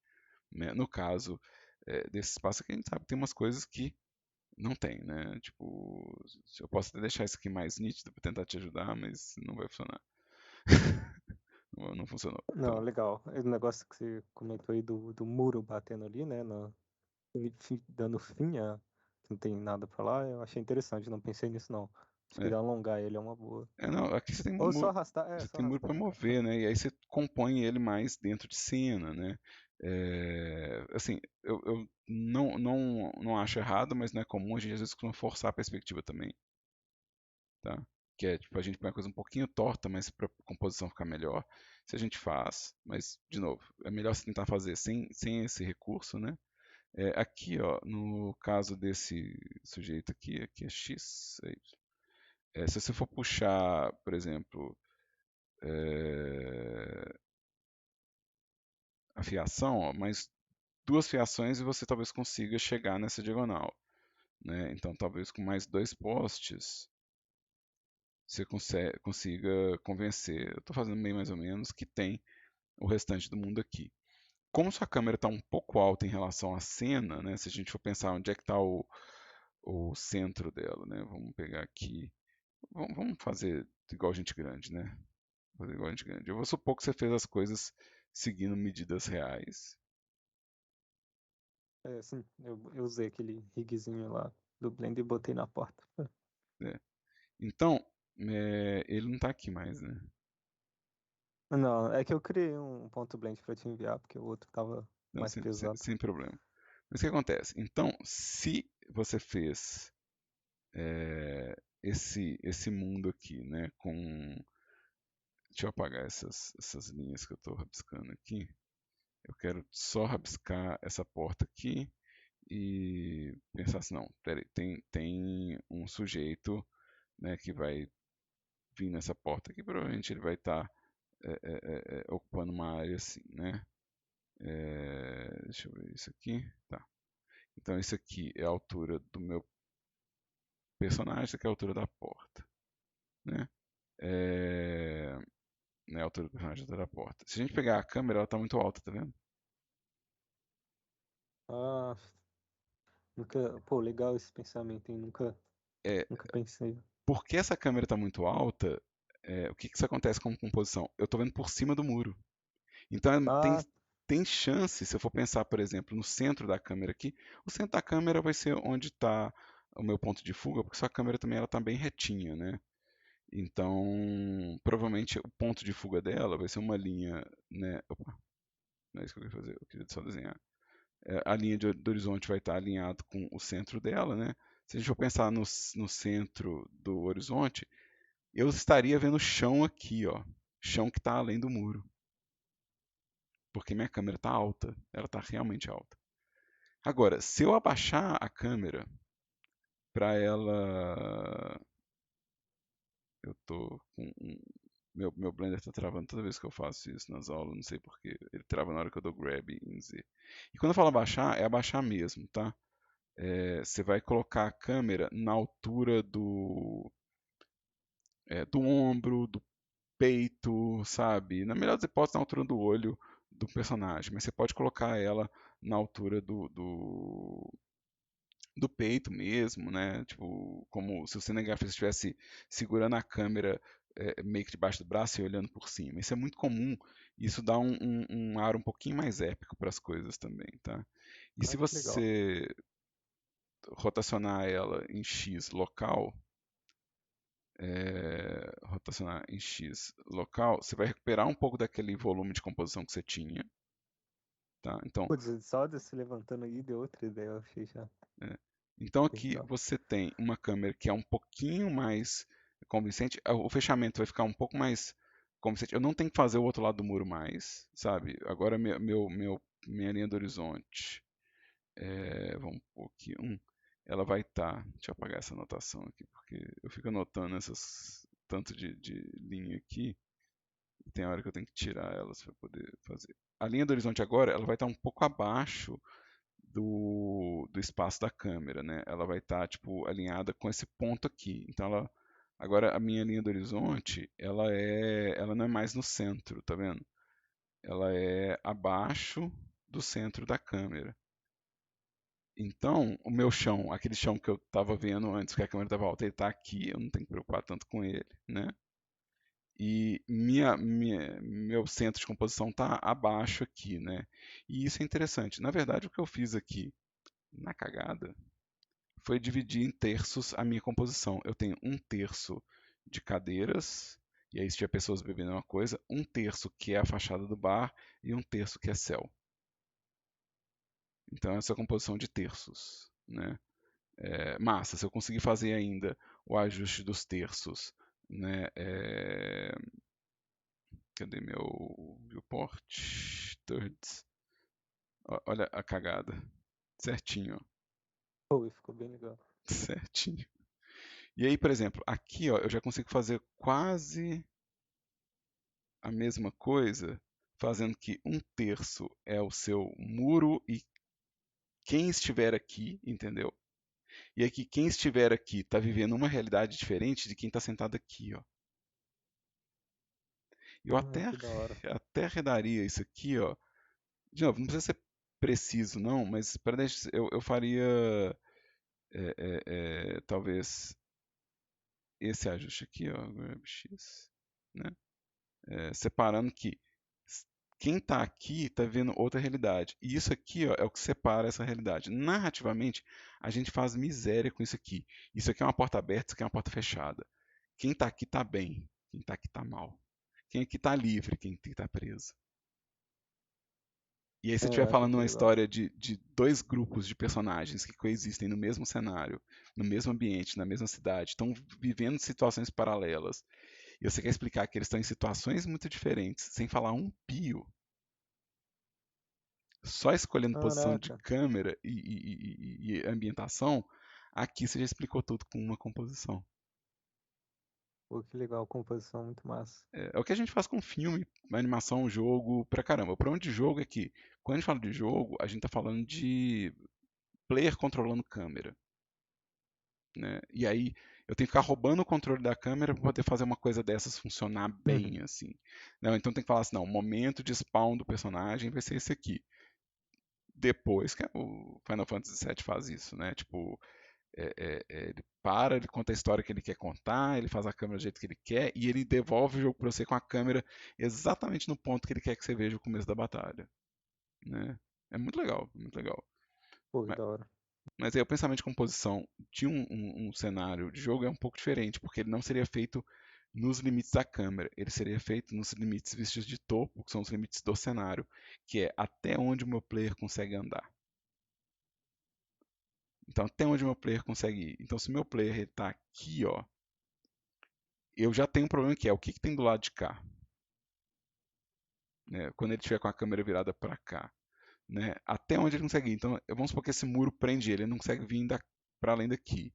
né? No caso desse espaço aqui, a gente sabe que tem umas coisas que não tem, né? Tipo, eu posso até deixar isso aqui mais nítido para tentar te ajudar, mas não vai funcionar. Não funcionou. Não, Então, legal. O negócio que você comentou aí do muro batendo ali, né? Dando fim a que não tem nada pra lá, eu achei interessante. Não pensei nisso, não. Acho que é, alongar ele é uma boa. não, aqui Ou só arrastar, você só tem muro para arrastar. mover, né? E aí você compõe ele mais dentro de cena, né? Assim, eu não acho errado, mas não é comum, a gente às vezes costuma forçar a perspectiva também, tá? Que é, tipo, a gente põe a coisa um pouquinho torta, mas para a composição ficar melhor, se a gente faz, mas, de novo, é melhor você tentar fazer sem esse recurso, né? Aqui, ó, no caso desse sujeito aqui é X, é Y. Se você for puxar, por exemplo, a fiação, ó, mais duas fiações e você talvez consiga chegar nessa diagonal, né? Então, talvez com mais dois postes você consiga convencer, eu estou fazendo bem mais ou menos, que tem o restante do mundo aqui. Como sua câmera está um pouco alta em relação à cena, né? Se a gente for pensar onde é que está o centro dela, né? Vamos pegar aqui. Vamos fazer igual gente grande, né? Fazer igual gente grande. Eu vou supor que você fez as coisas seguindo medidas reais. É, sim, eu usei aquele rigzinho lá do Blender e botei na porta. Né? Então, ele não está aqui mais, né? Não, é que eu criei um ponto blend pra te enviar, porque o outro tava Não, mais pesado. sem problema. Mas o que acontece? Então, se você fez esse mundo aqui, né, com... Deixa eu apagar essas linhas que eu estou rabiscando aqui. Eu quero só rabiscar essa porta aqui e pensar assim, não, peraí, tem um sujeito, né, que vai vir nessa porta aqui, provavelmente ele vai estar ocupando uma área assim, né? Deixa eu ver isso aqui. Tá. Então isso aqui é a altura do meu personagem, isso aqui é a altura da porta, né? É, né, a altura do personagem, a altura da porta. Se a gente pegar a câmera, ela está muito alta, tá vendo? Ah, nunca. Pô, legal esse pensamento, hein? É, Nunca pensei. porque essa câmera está muito alta, o que que isso acontece com composição? Eu estou vendo por cima do muro. Então Ah, tem chance, se eu for pensar, por exemplo, no centro da câmera aqui, o centro da câmera vai ser onde está o meu ponto de fuga, porque sua câmera também ela está bem retinha, né? Então, provavelmente o ponto de fuga dela vai ser uma linha, né? Opa, não é isso que eu queria fazer, eu queria só desenhar. A linha do horizonte vai estar alinhado com o centro dela, né? Se a gente for pensar no centro do horizonte, eu estaria vendo o chão aqui, ó, chão que está além do muro, porque minha câmera está alta, ela está realmente alta. Agora, se eu abaixar a câmera para ela, eu tô com meu Blender está travando toda vez que eu faço isso nas aulas, não sei porquê. Ele trava na hora que eu dou grab em Z. E quando eu falo abaixar, é abaixar mesmo, tá? Você vai colocar a câmera na altura do ombro, do peito, sabe? Na melhor das hipóteses, na altura do olho do personagem, mas você pode colocar ela na altura do peito mesmo, né? Tipo, como se o cinegrafista estivesse segurando a câmera meio que debaixo do braço e olhando por cima. Isso é muito comum, isso dá um ar um pouquinho mais épico para as coisas também, tá? E se ah, que legal. você rotacionar ela em X local, rotacionar em X local, você vai recuperar um pouco daquele volume de composição que você tinha, tá? Então, Putz, só de se levantando aí deu outra ideia, eu achei já É. Então aqui legal. você tem uma câmera que é um pouquinho mais convincente, o fechamento vai ficar um pouco mais convincente. Eu não tenho que fazer o outro lado do muro mais, sabe? Agora minha linha do horizonte, vamos pôr aqui, ela vai estar, deixa eu apagar essa anotação aqui, porque eu fico anotando essas tanto de linha aqui, e tem hora que eu tenho que tirar elas para poder fazer. A linha do horizonte agora, ela vai estar um pouco abaixo do espaço da câmera, né? Ela vai estar tipo alinhada com esse ponto aqui. Então agora a minha linha do horizonte, ela não é mais no centro, tá vendo? Ela é abaixo do centro da câmera. Então, o meu chão, aquele chão que eu estava vendo antes, que a câmera estava alta, ele está aqui, eu não tenho que preocupar tanto com ele, né? E meu centro de composição está abaixo aqui, né? E isso é interessante. Na verdade, o que eu fiz aqui na cagada foi dividir em terços a minha composição. Eu tenho um terço de cadeiras, e aí se tiver pessoas bebendo uma coisa, um terço que é a fachada do bar e um terço que é céu. Então essa é a composição de terços, né? Massa, se eu conseguir fazer ainda o ajuste dos terços, né? Cadê meu viewport? Thirds. Olha a cagada. Certinho, ó. Pô, e ficou bem legal. Certinho. E aí, por exemplo, aqui ó, eu já consigo fazer quase a mesma coisa, fazendo que um terço é o seu muro e quem estiver aqui, entendeu? E aqui, quem estiver aqui está vivendo uma realidade diferente de quem está sentado aqui, ó. Eu Ah, que da hora. até arredaria isso aqui, ó. De novo, não precisa ser preciso, não, mas para eu faria talvez esse ajuste aqui, ó, grab X, né? Separando que quem está aqui está vendo outra realidade. E isso aqui ó, é o que separa essa realidade. Narrativamente, a gente faz miséria com isso aqui. Isso aqui é uma porta aberta, isso aqui é uma porta fechada. Quem está aqui está bem, quem está aqui está mal. quem aqui tá livre, quem aqui tá preso. E aí você Eu estiver acho falando muito uma legal. história de dois grupos de personagens que coexistem no mesmo cenário, no mesmo ambiente, na mesma cidade, estão vivendo situações paralelas, e você quer explicar que eles estão em situações muito diferentes, sem falar um pio, só escolhendo posição de Caraca, câmera e ambientação, aqui você já explicou tudo com uma composição. pô, que legal, composição muito massa. É o que a gente faz com filme, animação, jogo, pra caramba. O problema de jogo é que, quando a gente fala de jogo, a gente tá falando de player controlando câmera, né? E aí eu tenho que ficar roubando o controle da câmera para poder fazer uma coisa dessas funcionar bem, assim. Não, então tem que falar assim, não, o momento de spawn do personagem vai ser esse aqui. Depois que o Final Fantasy VII faz isso, né? Tipo, ele para, ele conta a história que ele quer contar, ele faz a câmera do jeito que ele quer e ele devolve o jogo para você com a câmera exatamente no ponto que ele quer que você veja o começo da batalha, né? É muito legal, muito legal. Pô, que Mas, da hora. mas aí o pensamento de composição de um cenário de jogo é um pouco diferente, porque ele não seria feito nos limites da câmera, ele seria feito nos limites vistos de topo, que são os limites do cenário, que é até onde o meu player consegue andar. Então, até onde o meu player consegue ir. Então, se o meu player está aqui, ó, eu já tenho um problema que é o que, que tem do lado de cá, né? Quando ele estiver com a câmera virada para cá, né? Até onde ele consegue ir. Então, vamos supor que esse muro prende ele, ele não consegue vir para além daqui.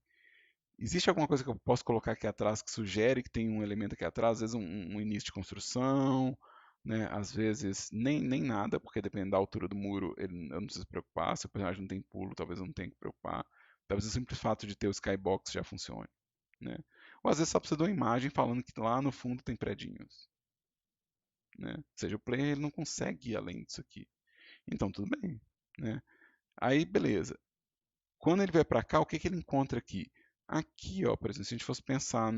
Existe alguma coisa que eu posso colocar aqui atrás que sugere que tem um elemento aqui atrás? Às vezes um início de construção, né? Às vezes nem nada, porque dependendo da altura do muro, eu não preciso preocupar. Se o personagem não tem pulo, talvez eu não tenha que preocupar. Talvez o simples fato de ter o skybox já funcione, né? Ou às vezes só precisa de uma imagem falando que lá no fundo tem predinhos, né? Ou seja, o player ele não consegue ir além disso aqui. Então tudo bem, né? Aí beleza. Quando ele vai para cá, o que que ele encontra aqui? Aqui, ó, por exemplo, se a gente fosse pensar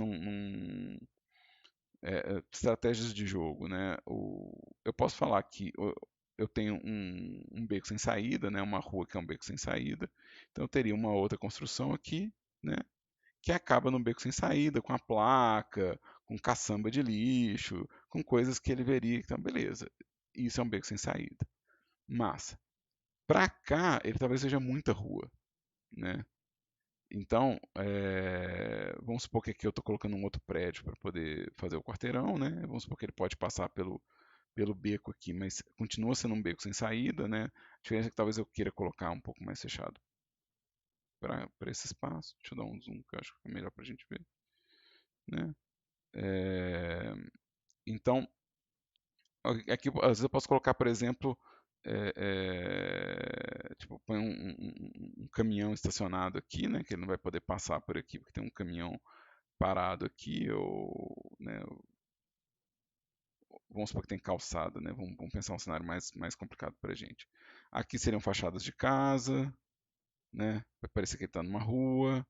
estratégias de jogo, né? Eu posso falar que eu tenho um beco sem saída, né? Uma rua que é um beco sem saída. Então eu teria uma outra construção aqui, né? Que acaba no beco sem saída, com a placa, com caçamba de lixo, com coisas que ele veria. Então, beleza. Isso é um beco sem saída. Massa. Para cá, ele talvez seja muita rua, né? Então, vamos supor que aqui eu estou colocando um outro prédio para poder fazer o quarteirão, né? Vamos supor que ele pode passar pelo beco aqui, mas continua sendo um beco sem saída, né? A diferença é que talvez eu queira colocar um pouco mais fechado para esse espaço. Deixa eu dar um zoom que eu acho que é melhor para a gente ver, né? É, então, aqui às vezes eu posso colocar, por exemplo, tipo, põe um caminhão estacionado aqui, né? Que ele não vai poder passar por aqui porque tem um caminhão parado aqui, ou, né, vamos supor que tem calçada, né? Vamos pensar um cenário mais complicado para a gente. Aqui seriam fachadas de casa, né? Vai parecer que ele está numa rua,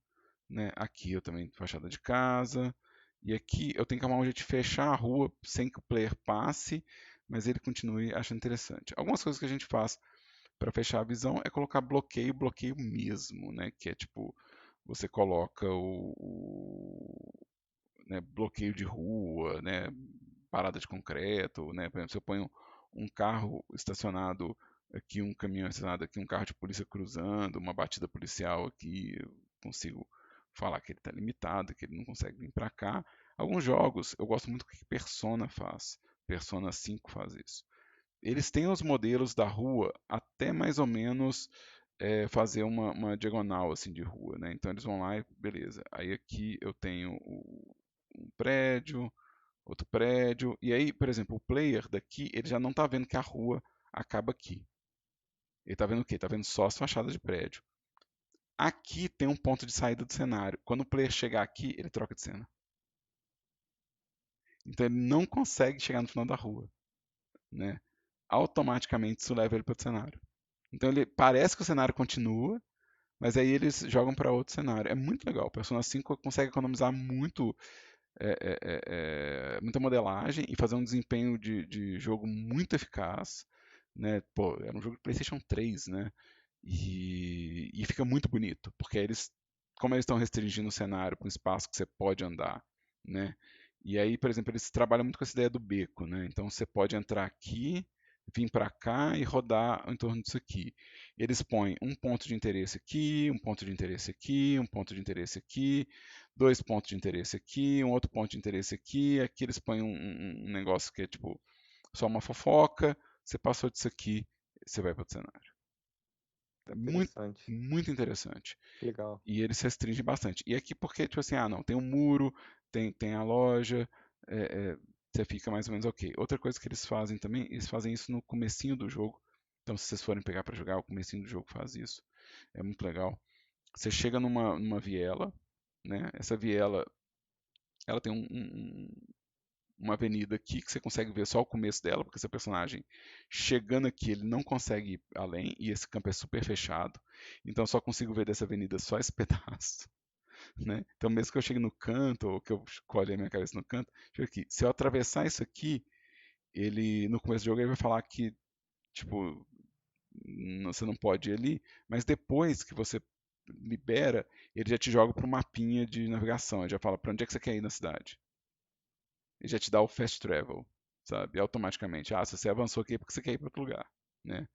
né? Aqui eu também fachada de casa. E aqui eu tenho que arrumar um jeito de fechar a rua sem que o player passe, mas ele continue achando interessante. Algumas coisas que a gente faz para fechar a visão é colocar bloqueio, bloqueio mesmo, né? Que é tipo, você coloca né, bloqueio de rua, né, parada de concreto, né, por exemplo, se eu ponho um carro estacionado aqui, um caminhão estacionado aqui, um carro de polícia cruzando, uma batida policial aqui, eu consigo falar que ele está limitado, que ele não consegue vir para cá. Alguns jogos, eu gosto muito do que Persona faz. Persona 5 faz isso. Eles têm os modelos da rua até mais ou menos fazer uma diagonal assim de rua, né? Então eles vão lá e beleza. Aí aqui eu tenho um prédio, outro prédio, e aí, por exemplo, o player daqui, ele já não está vendo que a rua acaba aqui. Ele está vendo o quê? Está vendo só as fachadas de prédio. Aqui tem um ponto de saída do cenário. Quando o player chegar aqui, ele troca de cena. Então ele não consegue chegar no final da rua, né? Automaticamente isso leva ele para o cenário. Então ele parece que o cenário continua, mas aí eles jogam para outro cenário. É muito legal. O Persona 5 consegue economizar muita modelagem e fazer um desempenho de jogo muito eficaz, né? Pô, era um jogo de PlayStation 3, né? E fica muito bonito, porque como eles estão restringindo o cenário para um espaço que você pode andar, né? E aí, por exemplo, eles trabalham muito com essa ideia do beco, né? Então você pode entrar aqui, vir para cá e rodar em torno disso aqui. Eles põem um ponto de interesse aqui, um ponto de interesse aqui, um ponto de interesse aqui, dois pontos de interesse aqui, um outro ponto de interesse aqui. Aqui eles põem um negócio que é tipo só uma fofoca. Você passou disso aqui, você vai para outro cenário. É muito, Interessante. muito interessante. Legal. E eles restringem bastante. E aqui porque, tipo assim, não, tem um muro, tem a loja, você fica mais ou menos ok. Outra coisa que eles fazem também, eles fazem isso no comecinho do jogo. Então, se vocês forem pegar para jogar, o comecinho do jogo faz isso. É muito legal. Você chega numa viela, né? Essa viela, ela tem uma avenida aqui que você consegue ver só o começo dela, porque seu personagem chegando aqui ele não consegue ir além e esse campo é super fechado. Então eu só consigo ver dessa avenida só esse pedaço. Né? Então, mesmo que eu chegue no canto, ou que eu colhe a minha cabeça no canto, deixa eu ver aqui. Se eu atravessar isso aqui, ele no começo do jogo ele vai falar que, tipo, você não pode ir ali, mas depois que você libera, ele já te joga para o mapinha de navegação. Ele já fala para onde é que você quer ir na cidade. Ele já te dá o fast travel, sabe? Automaticamente. Se você avançou aqui é porque você quer ir para outro lugar, né?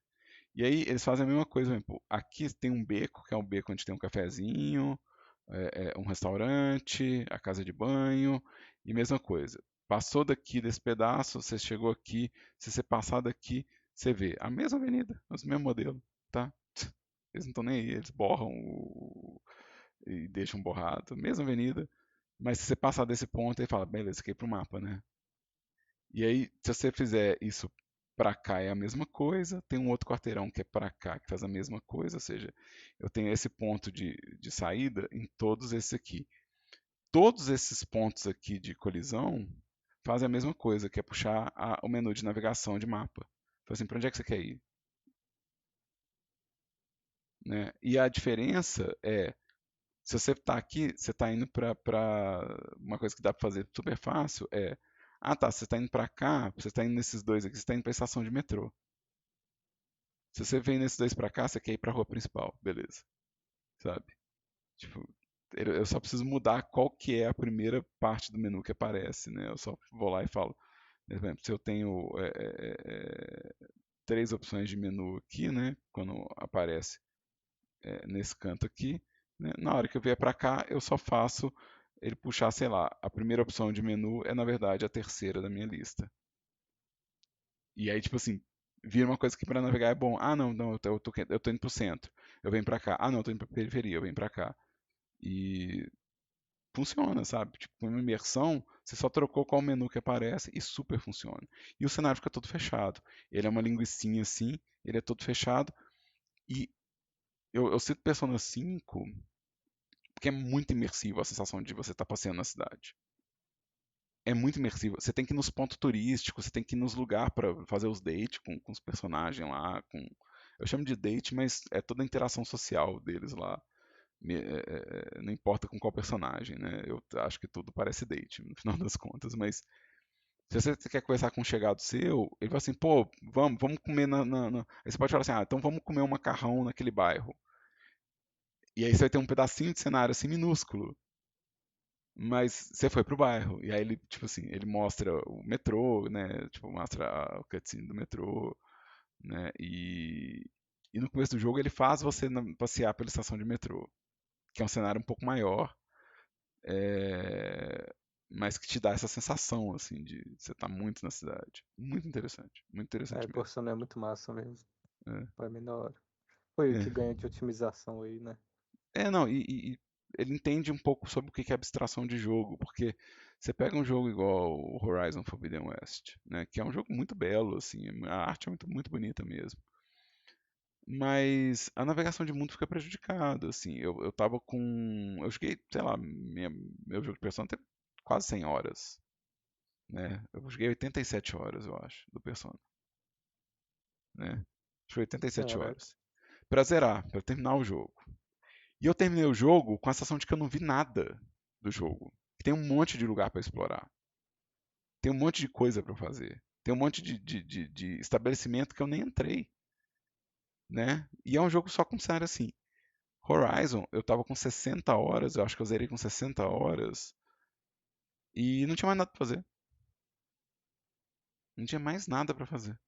E aí eles fazem a mesma coisa, mesmo. Aqui tem um beco, que é um beco onde tem um cafezinho, um restaurante, a casa de banho, e mesma coisa. Passou daqui desse pedaço, você chegou aqui, se você passar daqui, você vê a mesma avenida, os mesmos modelos, tá? Eles não estão nem aí, eles borram e deixam borrado, mesma avenida, mas se você passar desse ponto, ele fala, beleza, aqui é pro mapa, né? E aí, se você fizer isso para cá é a mesma coisa, tem um outro quarteirão que é para cá que faz a mesma coisa, ou seja, eu tenho esse ponto de saída em todos esses aqui. Todos esses pontos aqui de colisão fazem a mesma coisa, que é puxar o menu de navegação de mapa. Então, assim, para onde é que você quer ir? Né? E a diferença é, se você está aqui, você está indo para uma coisa que dá para fazer super fácil, tá, você está indo para cá, você está indo nesses dois aqui, você está indo para a estação de metrô. Se você vem nesses dois pra cá, você quer ir pra rua principal, beleza, sabe? Tipo, eu só preciso mudar qual que é a primeira parte do menu que aparece, né? Eu só vou lá e falo, por exemplo, se eu tenho três opções de menu aqui, né? Quando aparece nesse canto aqui, né? Na hora que eu vier pra cá, eu só faço ele puxar, sei lá, a primeira opção de menu é na verdade a terceira da minha lista. E aí, tipo assim, vira uma coisa que para navegar é bom. Não, não, eu tô indo pro centro. Eu venho pra cá. Não, eu tô indo pra periferia, eu venho pra cá. E funciona, sabe? Tipo, com uma imersão, você só trocou qual menu que aparece e super funciona. E o cenário fica todo fechado. Ele é uma linguicinha assim, ele é todo fechado. E eu cito Persona 5 porque é muito imersivo a sensação de você estar passeando na cidade. É muito imersivo. Você tem que ir nos pontos turísticos, você tem que ir nos lugares para fazer os dates com os personagens lá. Eu chamo de date, mas é toda a interação social deles lá. Não importa com qual personagem, né? Eu acho que tudo parece date, no final das contas. Mas se você quer conversar com um chegado seu, ele fala assim, pô, vamos comer Aí você pode falar assim, então vamos comer um macarrão naquele bairro. E aí você vai ter um pedacinho de cenário assim minúsculo. Mas você foi pro bairro, e aí ele, tipo assim, ele mostra o metrô, né? Tipo, mostra o cutscene do metrô, né? E no começo do jogo ele faz você passear pela estação de metrô, que é um cenário um pouco maior, é, mas que te dá essa sensação, assim, de você estar muito na cidade. Muito interessante A mesmo. porção é muito massa mesmo. É, Vai bem da hora. Foi o é. que ganha de otimização aí, né? Não, e ele entende um pouco sobre o que é abstração de jogo, porque você pega um jogo igual o Horizon Forbidden West, né, que é um jogo muito belo, assim, a arte é muito, muito bonita mesmo. Mas a navegação de mundo fica prejudicada, assim. Eu tava com. Eu joguei, sei lá, meu jogo de Persona tem quase 100 horas, né? Eu joguei 87 horas, eu acho, do Persona, né? Acho que foi 87 Caraca. horas. Pra zerar, pra terminar o jogo. E eu terminei o jogo com a sensação de que eu não vi nada do jogo. Tem um monte de lugar para explorar. Tem um monte de coisa para fazer. Tem um monte de estabelecimento que eu nem entrei, né? E é um jogo só com cenário assim. Horizon, eu tava com 60 horas, eu acho que eu zerei com 60 horas. E não tinha mais nada pra fazer. Não tinha mais nada pra fazer.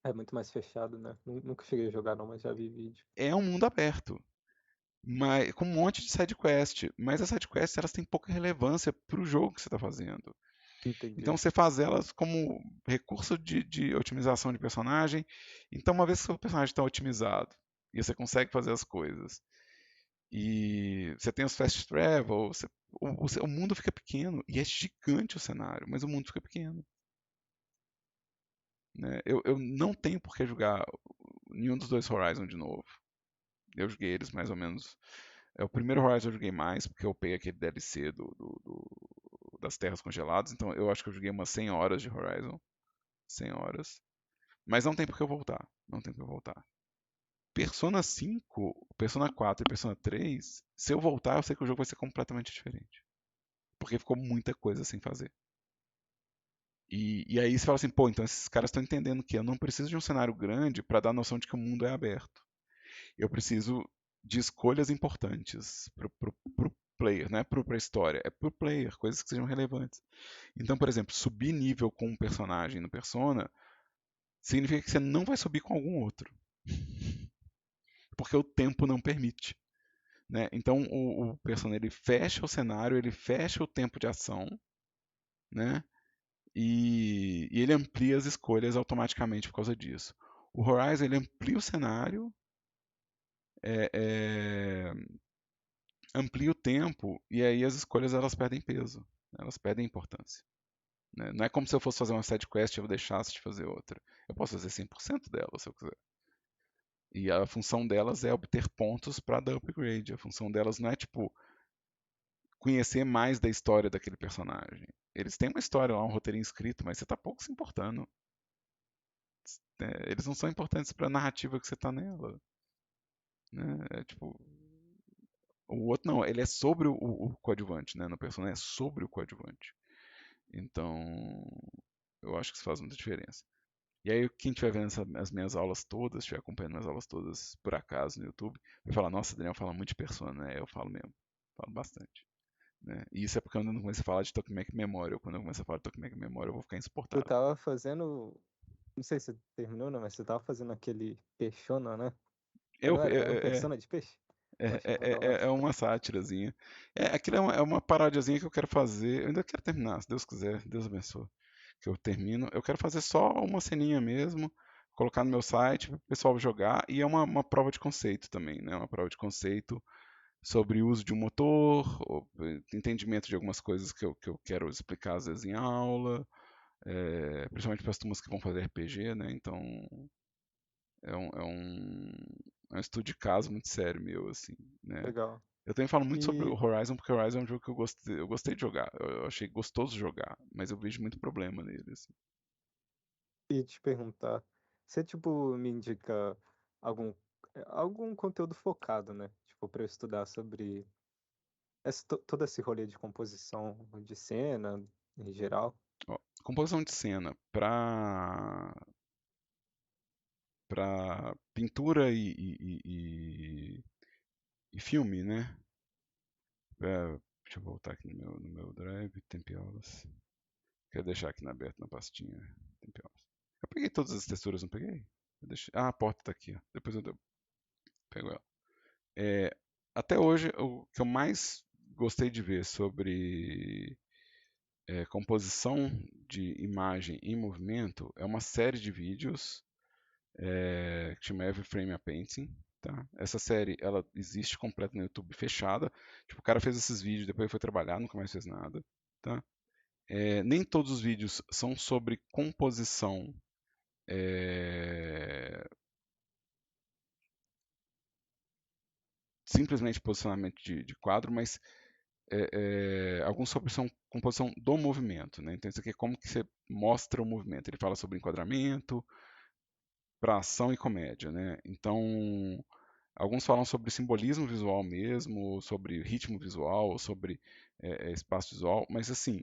É muito mais fechado, né? Nunca cheguei a jogar não, mas já vi vídeo. É um mundo aberto, mas com um monte de side quest, mas as side quests elas têm pouca relevância pro jogo que você está fazendo. Então Entendi. você faz elas como recurso de otimização de personagem. Então uma vez que o seu personagem está otimizado e você consegue fazer as coisas e você tem os fast travel, o mundo fica pequeno e é gigante o cenário, mas o mundo fica pequeno. Né? Eu não tenho por que jogar nenhum dos dois Horizon de novo. Eu joguei eles mais ou menos. O primeiro Horizon eu joguei mais, porque eu peguei aquele DLC das Terras Congeladas, então eu acho que eu joguei umas 100 horas de Horizon. 100 horas. Mas não tem por que eu voltar. Não tem por que eu voltar. Persona 5, Persona 4 e Persona 3, se eu voltar, eu sei que o jogo vai ser completamente diferente. Porque ficou muita coisa sem fazer. E aí você fala assim, pô, então esses caras estão entendendo que eu não preciso de um cenário grande para dar a noção de que o mundo é aberto. Eu preciso de escolhas importantes pro player, não é pra história, é pro player, coisas que sejam relevantes. Então, por exemplo, subir nível com um personagem no Persona significa que você não vai subir com algum outro, porque o tempo não permite. Né? Então, o Persona ele fecha o cenário, ele fecha o tempo de ação, né? E ele amplia as escolhas automaticamente por causa disso. O Horizon ele amplia o cenário, é, é, amplia o tempo e aí as escolhas elas perdem peso, né? Elas perdem importância. Né? Não é como se eu fosse fazer uma side quest e eu deixasse de fazer outra. Eu posso fazer 100% dela se eu quiser. E a função delas é obter pontos para dar upgrade. A função delas não é tipo conhecer mais da história daquele personagem. Eles têm uma história lá, um roteirinho escrito, mas você tá pouco se importando. Né? Eles não são importantes para a narrativa que você tá nela. Né? É tipo, o outro não, ele é sobre o coadjuvante, né? No personagem é sobre o coadjuvante. Então, eu acho que isso faz muita diferença. E aí, quem estiver vendo as minhas aulas todas, estiver acompanhando minhas aulas todas por acaso no YouTube, vai falar: Nossa, Daniel fala muito de Persona, né? Eu falo mesmo, falo bastante. Né? E isso é porque eu não comecei a falar de Tokimeki Memória. Quando eu começar a falar de Tokimeki Memória, eu vou ficar Tu insuportável. tava fazendo. Não sei se você terminou, não, mas você tava fazendo aquele Peixona, né? Eu, Não era? Era um Persona de peixe? Eu achei mó da hora. é uma sátirazinha. Aquilo é uma parodiazinha que eu quero fazer. Eu ainda quero terminar, se Deus quiser, Deus abençoe. Que eu termino. Eu quero fazer só uma ceninha mesmo, colocar no meu site para o pessoal jogar. E é uma prova de conceito também, né? Uma prova de conceito sobre o uso de um motor, entendimento de algumas coisas que eu quero explicar às vezes em aula, principalmente para as turmas que vão fazer RPG, né? Então é um estudo de caso muito sério meu, assim, né? Legal. Eu também falo muito sobre o E, Horizon, porque o Horizon é um jogo que eu gostei de jogar. Eu achei gostoso jogar, mas eu vejo muito problema nele, assim. e te perguntar, você, tipo, me indica algum, algum conteúdo focado, né? Tipo, pra eu estudar sobre todo esse rolê de composição de cena, em geral. Ó, composição de cena para pintura e filme, né? Deixa eu voltar aqui no meu drive, Tempiolas. Quero deixar aqui na aberta na pastinha. Tempiolas. Eu peguei todas as texturas, não peguei? A porta tá aqui, ó. Depois eu pego ela. Até hoje, o que eu mais gostei de ver sobre composição de imagem em movimento é uma série de vídeos que chama Every Frame a Painting. Tá? Essa série ela existe completa no YouTube, fechada. Tipo, o cara fez esses vídeos, depois foi trabalhar, nunca mais fez nada. Tá? Nem todos os vídeos são sobre composição é, simplesmente posicionamento de quadro, mas alguns sobre são composição do movimento. Né? Então, isso aqui é como que você mostra o movimento. Ele fala sobre enquadramento, para ação e comédia. Né? Então, alguns falam sobre simbolismo visual mesmo, sobre ritmo visual, sobre espaço visual, mas assim,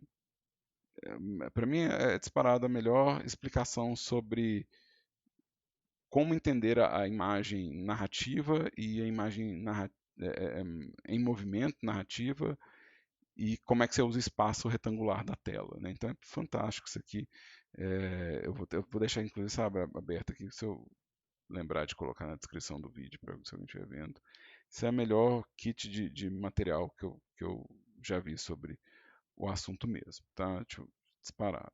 para mim é disparado a melhor explicação sobre como entender a imagem narrativa e a imagem em movimento narrativa e como é que você usa o espaço retangular da tela, né? Então é fantástico isso aqui. Eu vou deixar, inclusive, sabe, aberto aqui, se eu lembrar de colocar na descrição do vídeo para se alguém estiver vendo. Isso é o melhor kit de material que eu já vi sobre o assunto mesmo, tá? Tipo, disparado.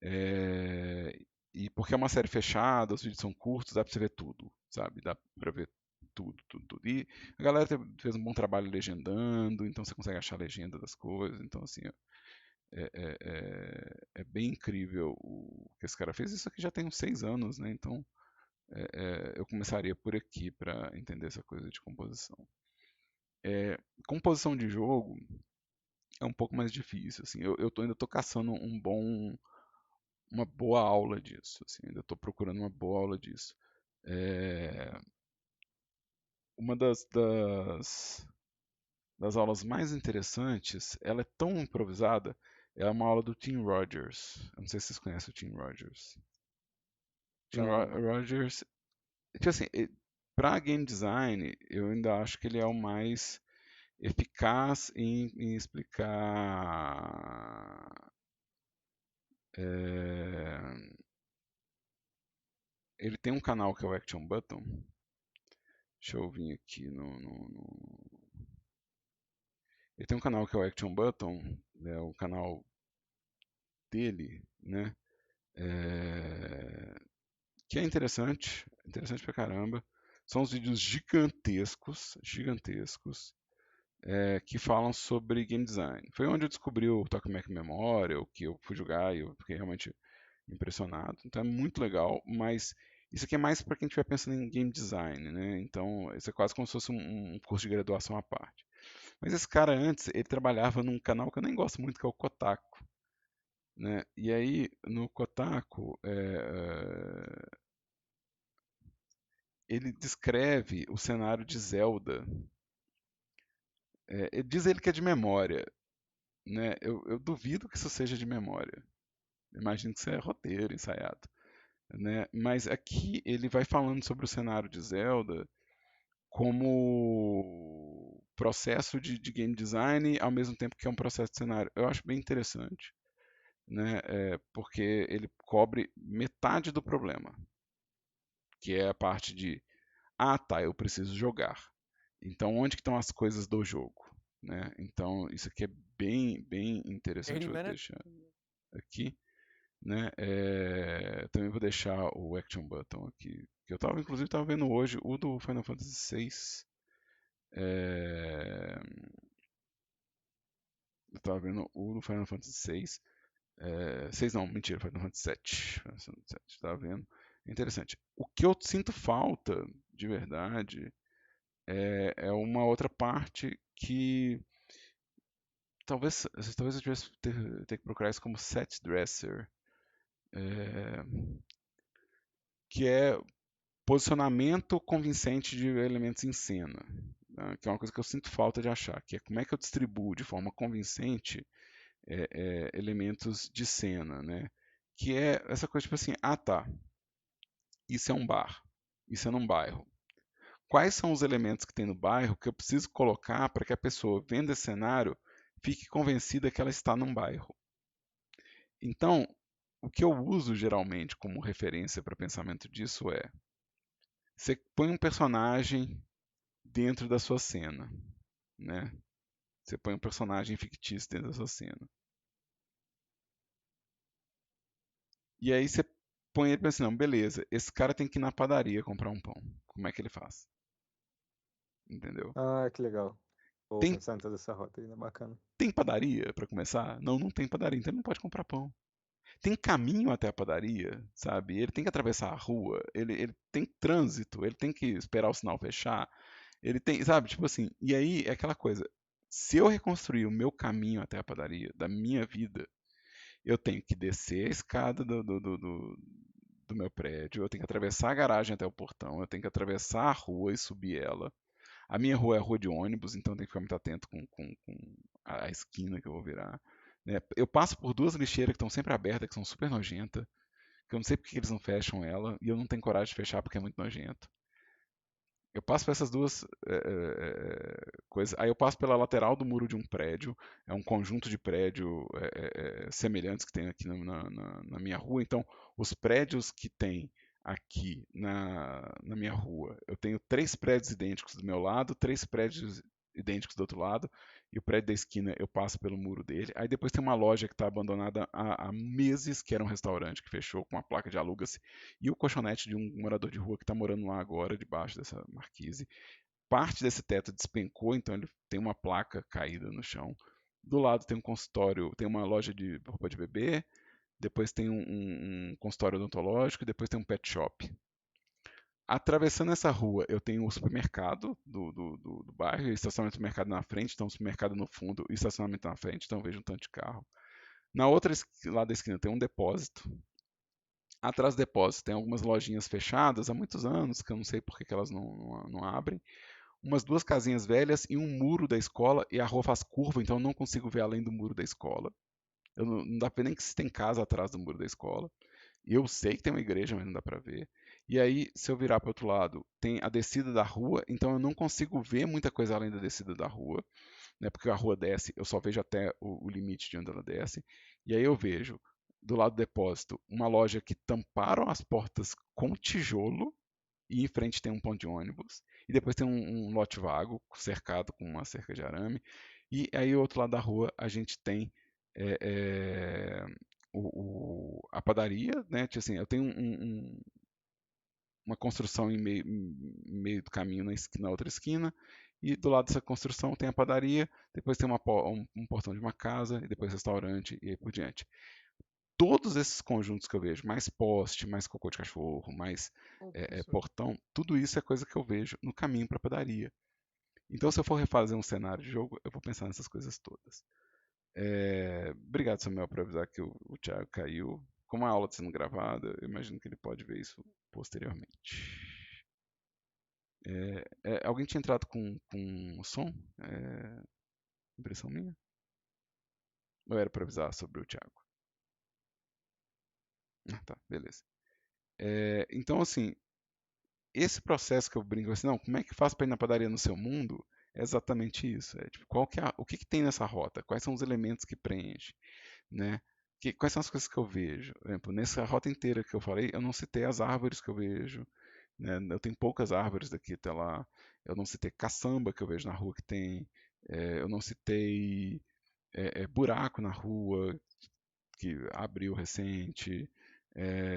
É, e porque é uma série fechada, os vídeos são curtos, dá pra você ver tudo, sabe? Dá pra ver tudo, tudo, tudo. E a galera fez um bom trabalho legendando, então você consegue achar a legenda das coisas. Então, assim, é bem incrível o que esse cara fez. Isso aqui já tem uns 6 anos, né? Então, eu começaria por aqui para entender essa coisa de composição. Composição de jogo é um pouco mais difícil, assim. Ainda tô caçando uma boa aula disso, assim. Ainda estou procurando uma boa aula disso. É, uma das aulas mais interessantes, ela é tão improvisada, é uma aula do Tim Rogers. Eu não sei se vocês conhecem o Tim Rogers. Tim Não, não. Rogers, tipo assim, para game design, eu ainda acho que ele é o mais eficaz em explicar. é, Ele tem um canal que é o Action Button. Deixa eu vir aqui Ele tem um canal que é o Action Button, é o canal dele, né? É, que é interessante, interessante pra caramba. São os vídeos gigantescos, gigantescos, que falam sobre game design. Foi onde eu descobri o Tokyo Memorial, que eu fui jogar e eu fiquei realmente impressionado. Então é muito legal, mas isso aqui é mais para quem estiver pensando em game design, né? Então isso é quase como se fosse um curso de graduação à parte. Mas esse cara antes, ele trabalhava num canal que eu nem gosto muito, que é o Kotaku, né? E aí, no Kotaku, ele descreve o cenário de Zelda. Diz ele que é de memória, né? Eu duvido que isso seja de memória. Imagino que isso é roteiro, ensaiado, né? Mas aqui ele vai falando sobre o cenário de Zelda como processo de game design, ao mesmo tempo que é um processo de cenário. Eu acho bem interessante, né? Porque ele cobre metade do problema, que é a parte de, tá, eu preciso jogar. Então, onde que estão as coisas do jogo, né? Então, isso aqui é bem, bem interessante. 30 Vou minutes. deixar aqui, né? Também vou deixar o Action Button aqui, que eu tava, inclusive, estava vendo hoje o do Final Fantasy VI. É... Eu tava vendo o do Final Fantasy VI. 6 não, mentira, Final Fantasy VII. Final Fantasy VII, tava vendo. Interessante. O que eu sinto falta, de verdade, é uma outra parte que talvez eu tivesse ter que procurar isso como set dresser, é, que é posicionamento convincente de elementos em cena, né, que é uma coisa que eu sinto falta de achar, que é como é que eu distribuo de forma convincente elementos de cena, né? Que é essa coisa tipo assim, tá, isso é um bar, isso é num bairro. Quais são os elementos que tem no bairro que eu preciso colocar para que a pessoa, vendo esse cenário, fique convencida que ela está num bairro? Então, o que eu uso geralmente como referência para pensamento disso é: você põe um personagem dentro da sua cena, né? Você põe um personagem fictício dentro da sua cena. E aí você põe ele pensando, não, beleza, esse cara tem que ir na padaria comprar um pão. Como é que ele faz? Entendeu? Ah, que legal. Vou Tem, pensar em toda essa rota aí, é bacana. tem padaria para começar? Não, não tem padaria, então ele não pode comprar pão. Tem caminho até a padaria, sabe? Ele tem que atravessar a rua, ele tem trânsito, ele tem que esperar o sinal fechar, ele tem, sabe? Tipo assim, e aí é aquela coisa, se eu reconstruir o meu caminho até a padaria, da minha vida, eu tenho que descer a escada do meu prédio, eu tenho que atravessar a garagem até o portão, eu tenho que atravessar a rua e subir ela. A minha rua é a rua de ônibus, então eu tenho que ficar muito atento com a esquina que eu vou virar, né? Eu passo por duas lixeiras que estão sempre abertas, que são super nojentas, que eu não sei porque eles não fecham ela, e eu não tenho coragem de fechar porque é muito nojento. Eu passo por essas duas coisas. Aí eu passo pela lateral do muro de um prédio. É um conjunto de prédios semelhantes que tem aqui na minha rua. Então, os prédios que tem aqui na minha rua, eu tenho 3 prédios idênticos do meu lado, 3 prédios idênticos do outro lado, e o prédio da esquina eu passo pelo muro dele. Aí depois tem uma loja que está abandonada há meses, que era um restaurante que fechou com uma placa de aluga-se, e o colchonete de um morador de rua que está morando lá agora, debaixo dessa marquise. Parte desse teto despencou, então ele tem uma placa caída no chão. Do lado tem um consultório, tem uma loja de roupa de bebê, depois tem um consultório odontológico, depois tem um pet shop. Atravessando essa rua, eu tenho o supermercado do bairro, e estacionamento do mercado na frente, então o supermercado no fundo e estacionamento na frente, então eu vejo um tanto de carro. Na outra lado da esquina tem um depósito. Atrás do depósito tem algumas lojinhas fechadas há muitos anos, que eu não sei por que que elas não abrem. Umas 2 casinhas velhas e um muro da escola, e a rua faz curva, então eu não consigo ver além do muro da escola. Não dá pra ver nem que se tem casa atrás do muro da escola. E eu sei que tem uma igreja, mas não dá para ver. E aí, se eu virar para o outro lado, tem a descida da rua, então eu não consigo ver muita coisa além da descida da rua, né? Porque a rua desce, eu só vejo até o limite de onde ela desce. E aí eu vejo, do lado do depósito, uma loja que tamparam as portas com tijolo, e em frente tem um ponto de ônibus. E depois tem um lote vago, cercado com uma cerca de arame. E aí, do outro lado da rua, a gente tem é, é, a padaria, né? Tipo assim, eu tenho uma construção em meio do caminho na outra esquina, e do lado dessa construção tem a padaria, depois tem um portão de uma casa, e depois restaurante, e aí por diante. Todos esses conjuntos que eu vejo, mais poste, mais cocô de cachorro, mais Ô, professor. portão, tudo isso é coisa que eu vejo no caminho para a padaria. Então, se eu for refazer um cenário de jogo, eu vou pensar nessas coisas todas. Obrigado, Samuel, por avisar que o Thiago caiu. Como a aula está sendo gravada, eu imagino que ele pode ver isso posteriormente. Alguém tinha entrado com o som? Impressão minha? Ou era para avisar sobre o Thiago? Ah, tá, beleza. Então, assim, esse processo que eu brinco assim, não, como é que faz para ir na padaria no seu mundo? É exatamente isso. Tipo, o que tem nessa rota? Quais são os elementos que preenche, né? Quais são as coisas que eu vejo? Por exemplo, nessa rota inteira que eu falei, eu não citei as árvores que eu vejo, né? Eu tenho poucas árvores daqui até lá. Eu não citei caçamba que eu vejo na rua que tem. Eu não citei buraco na rua que abriu recente.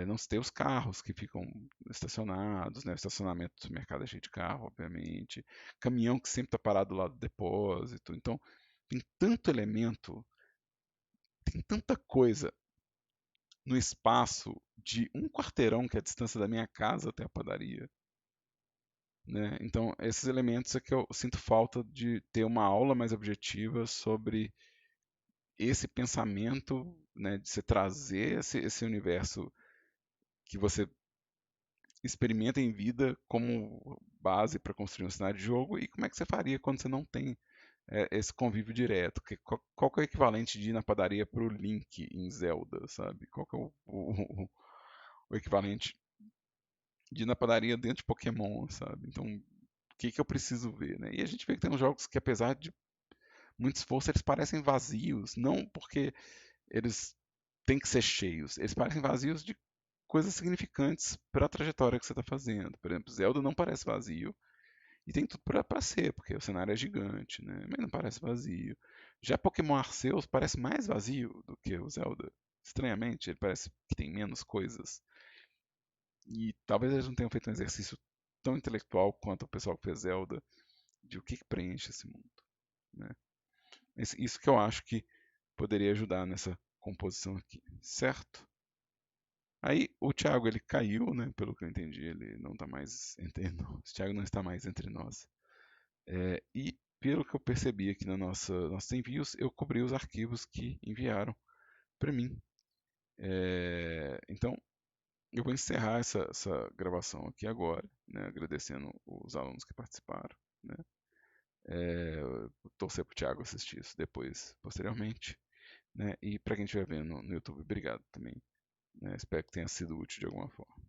Não citei os carros que ficam estacionados, né? O estacionamento do mercado é cheio de carro, obviamente. Caminhão que sempre está parado do lado do depósito. Então, tem tanto elemento, tem tanta coisa no espaço de um quarteirão, que é a distância da minha casa até a padaria. Né? Então, esses elementos é que eu sinto falta de ter uma aula mais objetiva sobre esse pensamento, né, de você trazer esse universo que você experimenta em vida como base para construir um cenário de jogo, e como é que você faria quando você não tem esse convívio direto? Qual que é o equivalente de ir na padaria para o Link em Zelda, sabe? Qual que é o equivalente de ir na padaria dentro de Pokémon, sabe? Então, o que eu preciso ver, né? E a gente vê que tem uns jogos que, apesar de muito esforço, eles parecem vazios, não porque eles têm que ser cheios, eles parecem vazios de coisas significantes para a trajetória que você está fazendo. Por exemplo, Zelda não parece vazio, e tem tudo para ser, porque o cenário é gigante, né? Mas não parece vazio. Já Pokémon Arceus parece mais vazio do que o Zelda. Estranhamente, ele parece que tem menos coisas. E talvez eles não tenham feito um exercício tão intelectual quanto o pessoal que fez Zelda, de o que preenche esse mundo. Né? Isso que eu acho que poderia ajudar nessa composição aqui, certo? Aí o Thiago ele caiu, né? Pelo que eu entendi, ele não está mais entre nós. O Thiago não está mais entre nós. E pelo que eu percebi aqui na nossos envios, eu cobri os arquivos que enviaram para mim. Então eu vou encerrar essa gravação aqui agora, né? Agradecendo os alunos que participaram, né? Torcer para o Thiago assistir isso depois, posteriormente. Né? E para quem estiver vendo no YouTube, obrigado também. Né? Espero que tenha sido útil de alguma forma.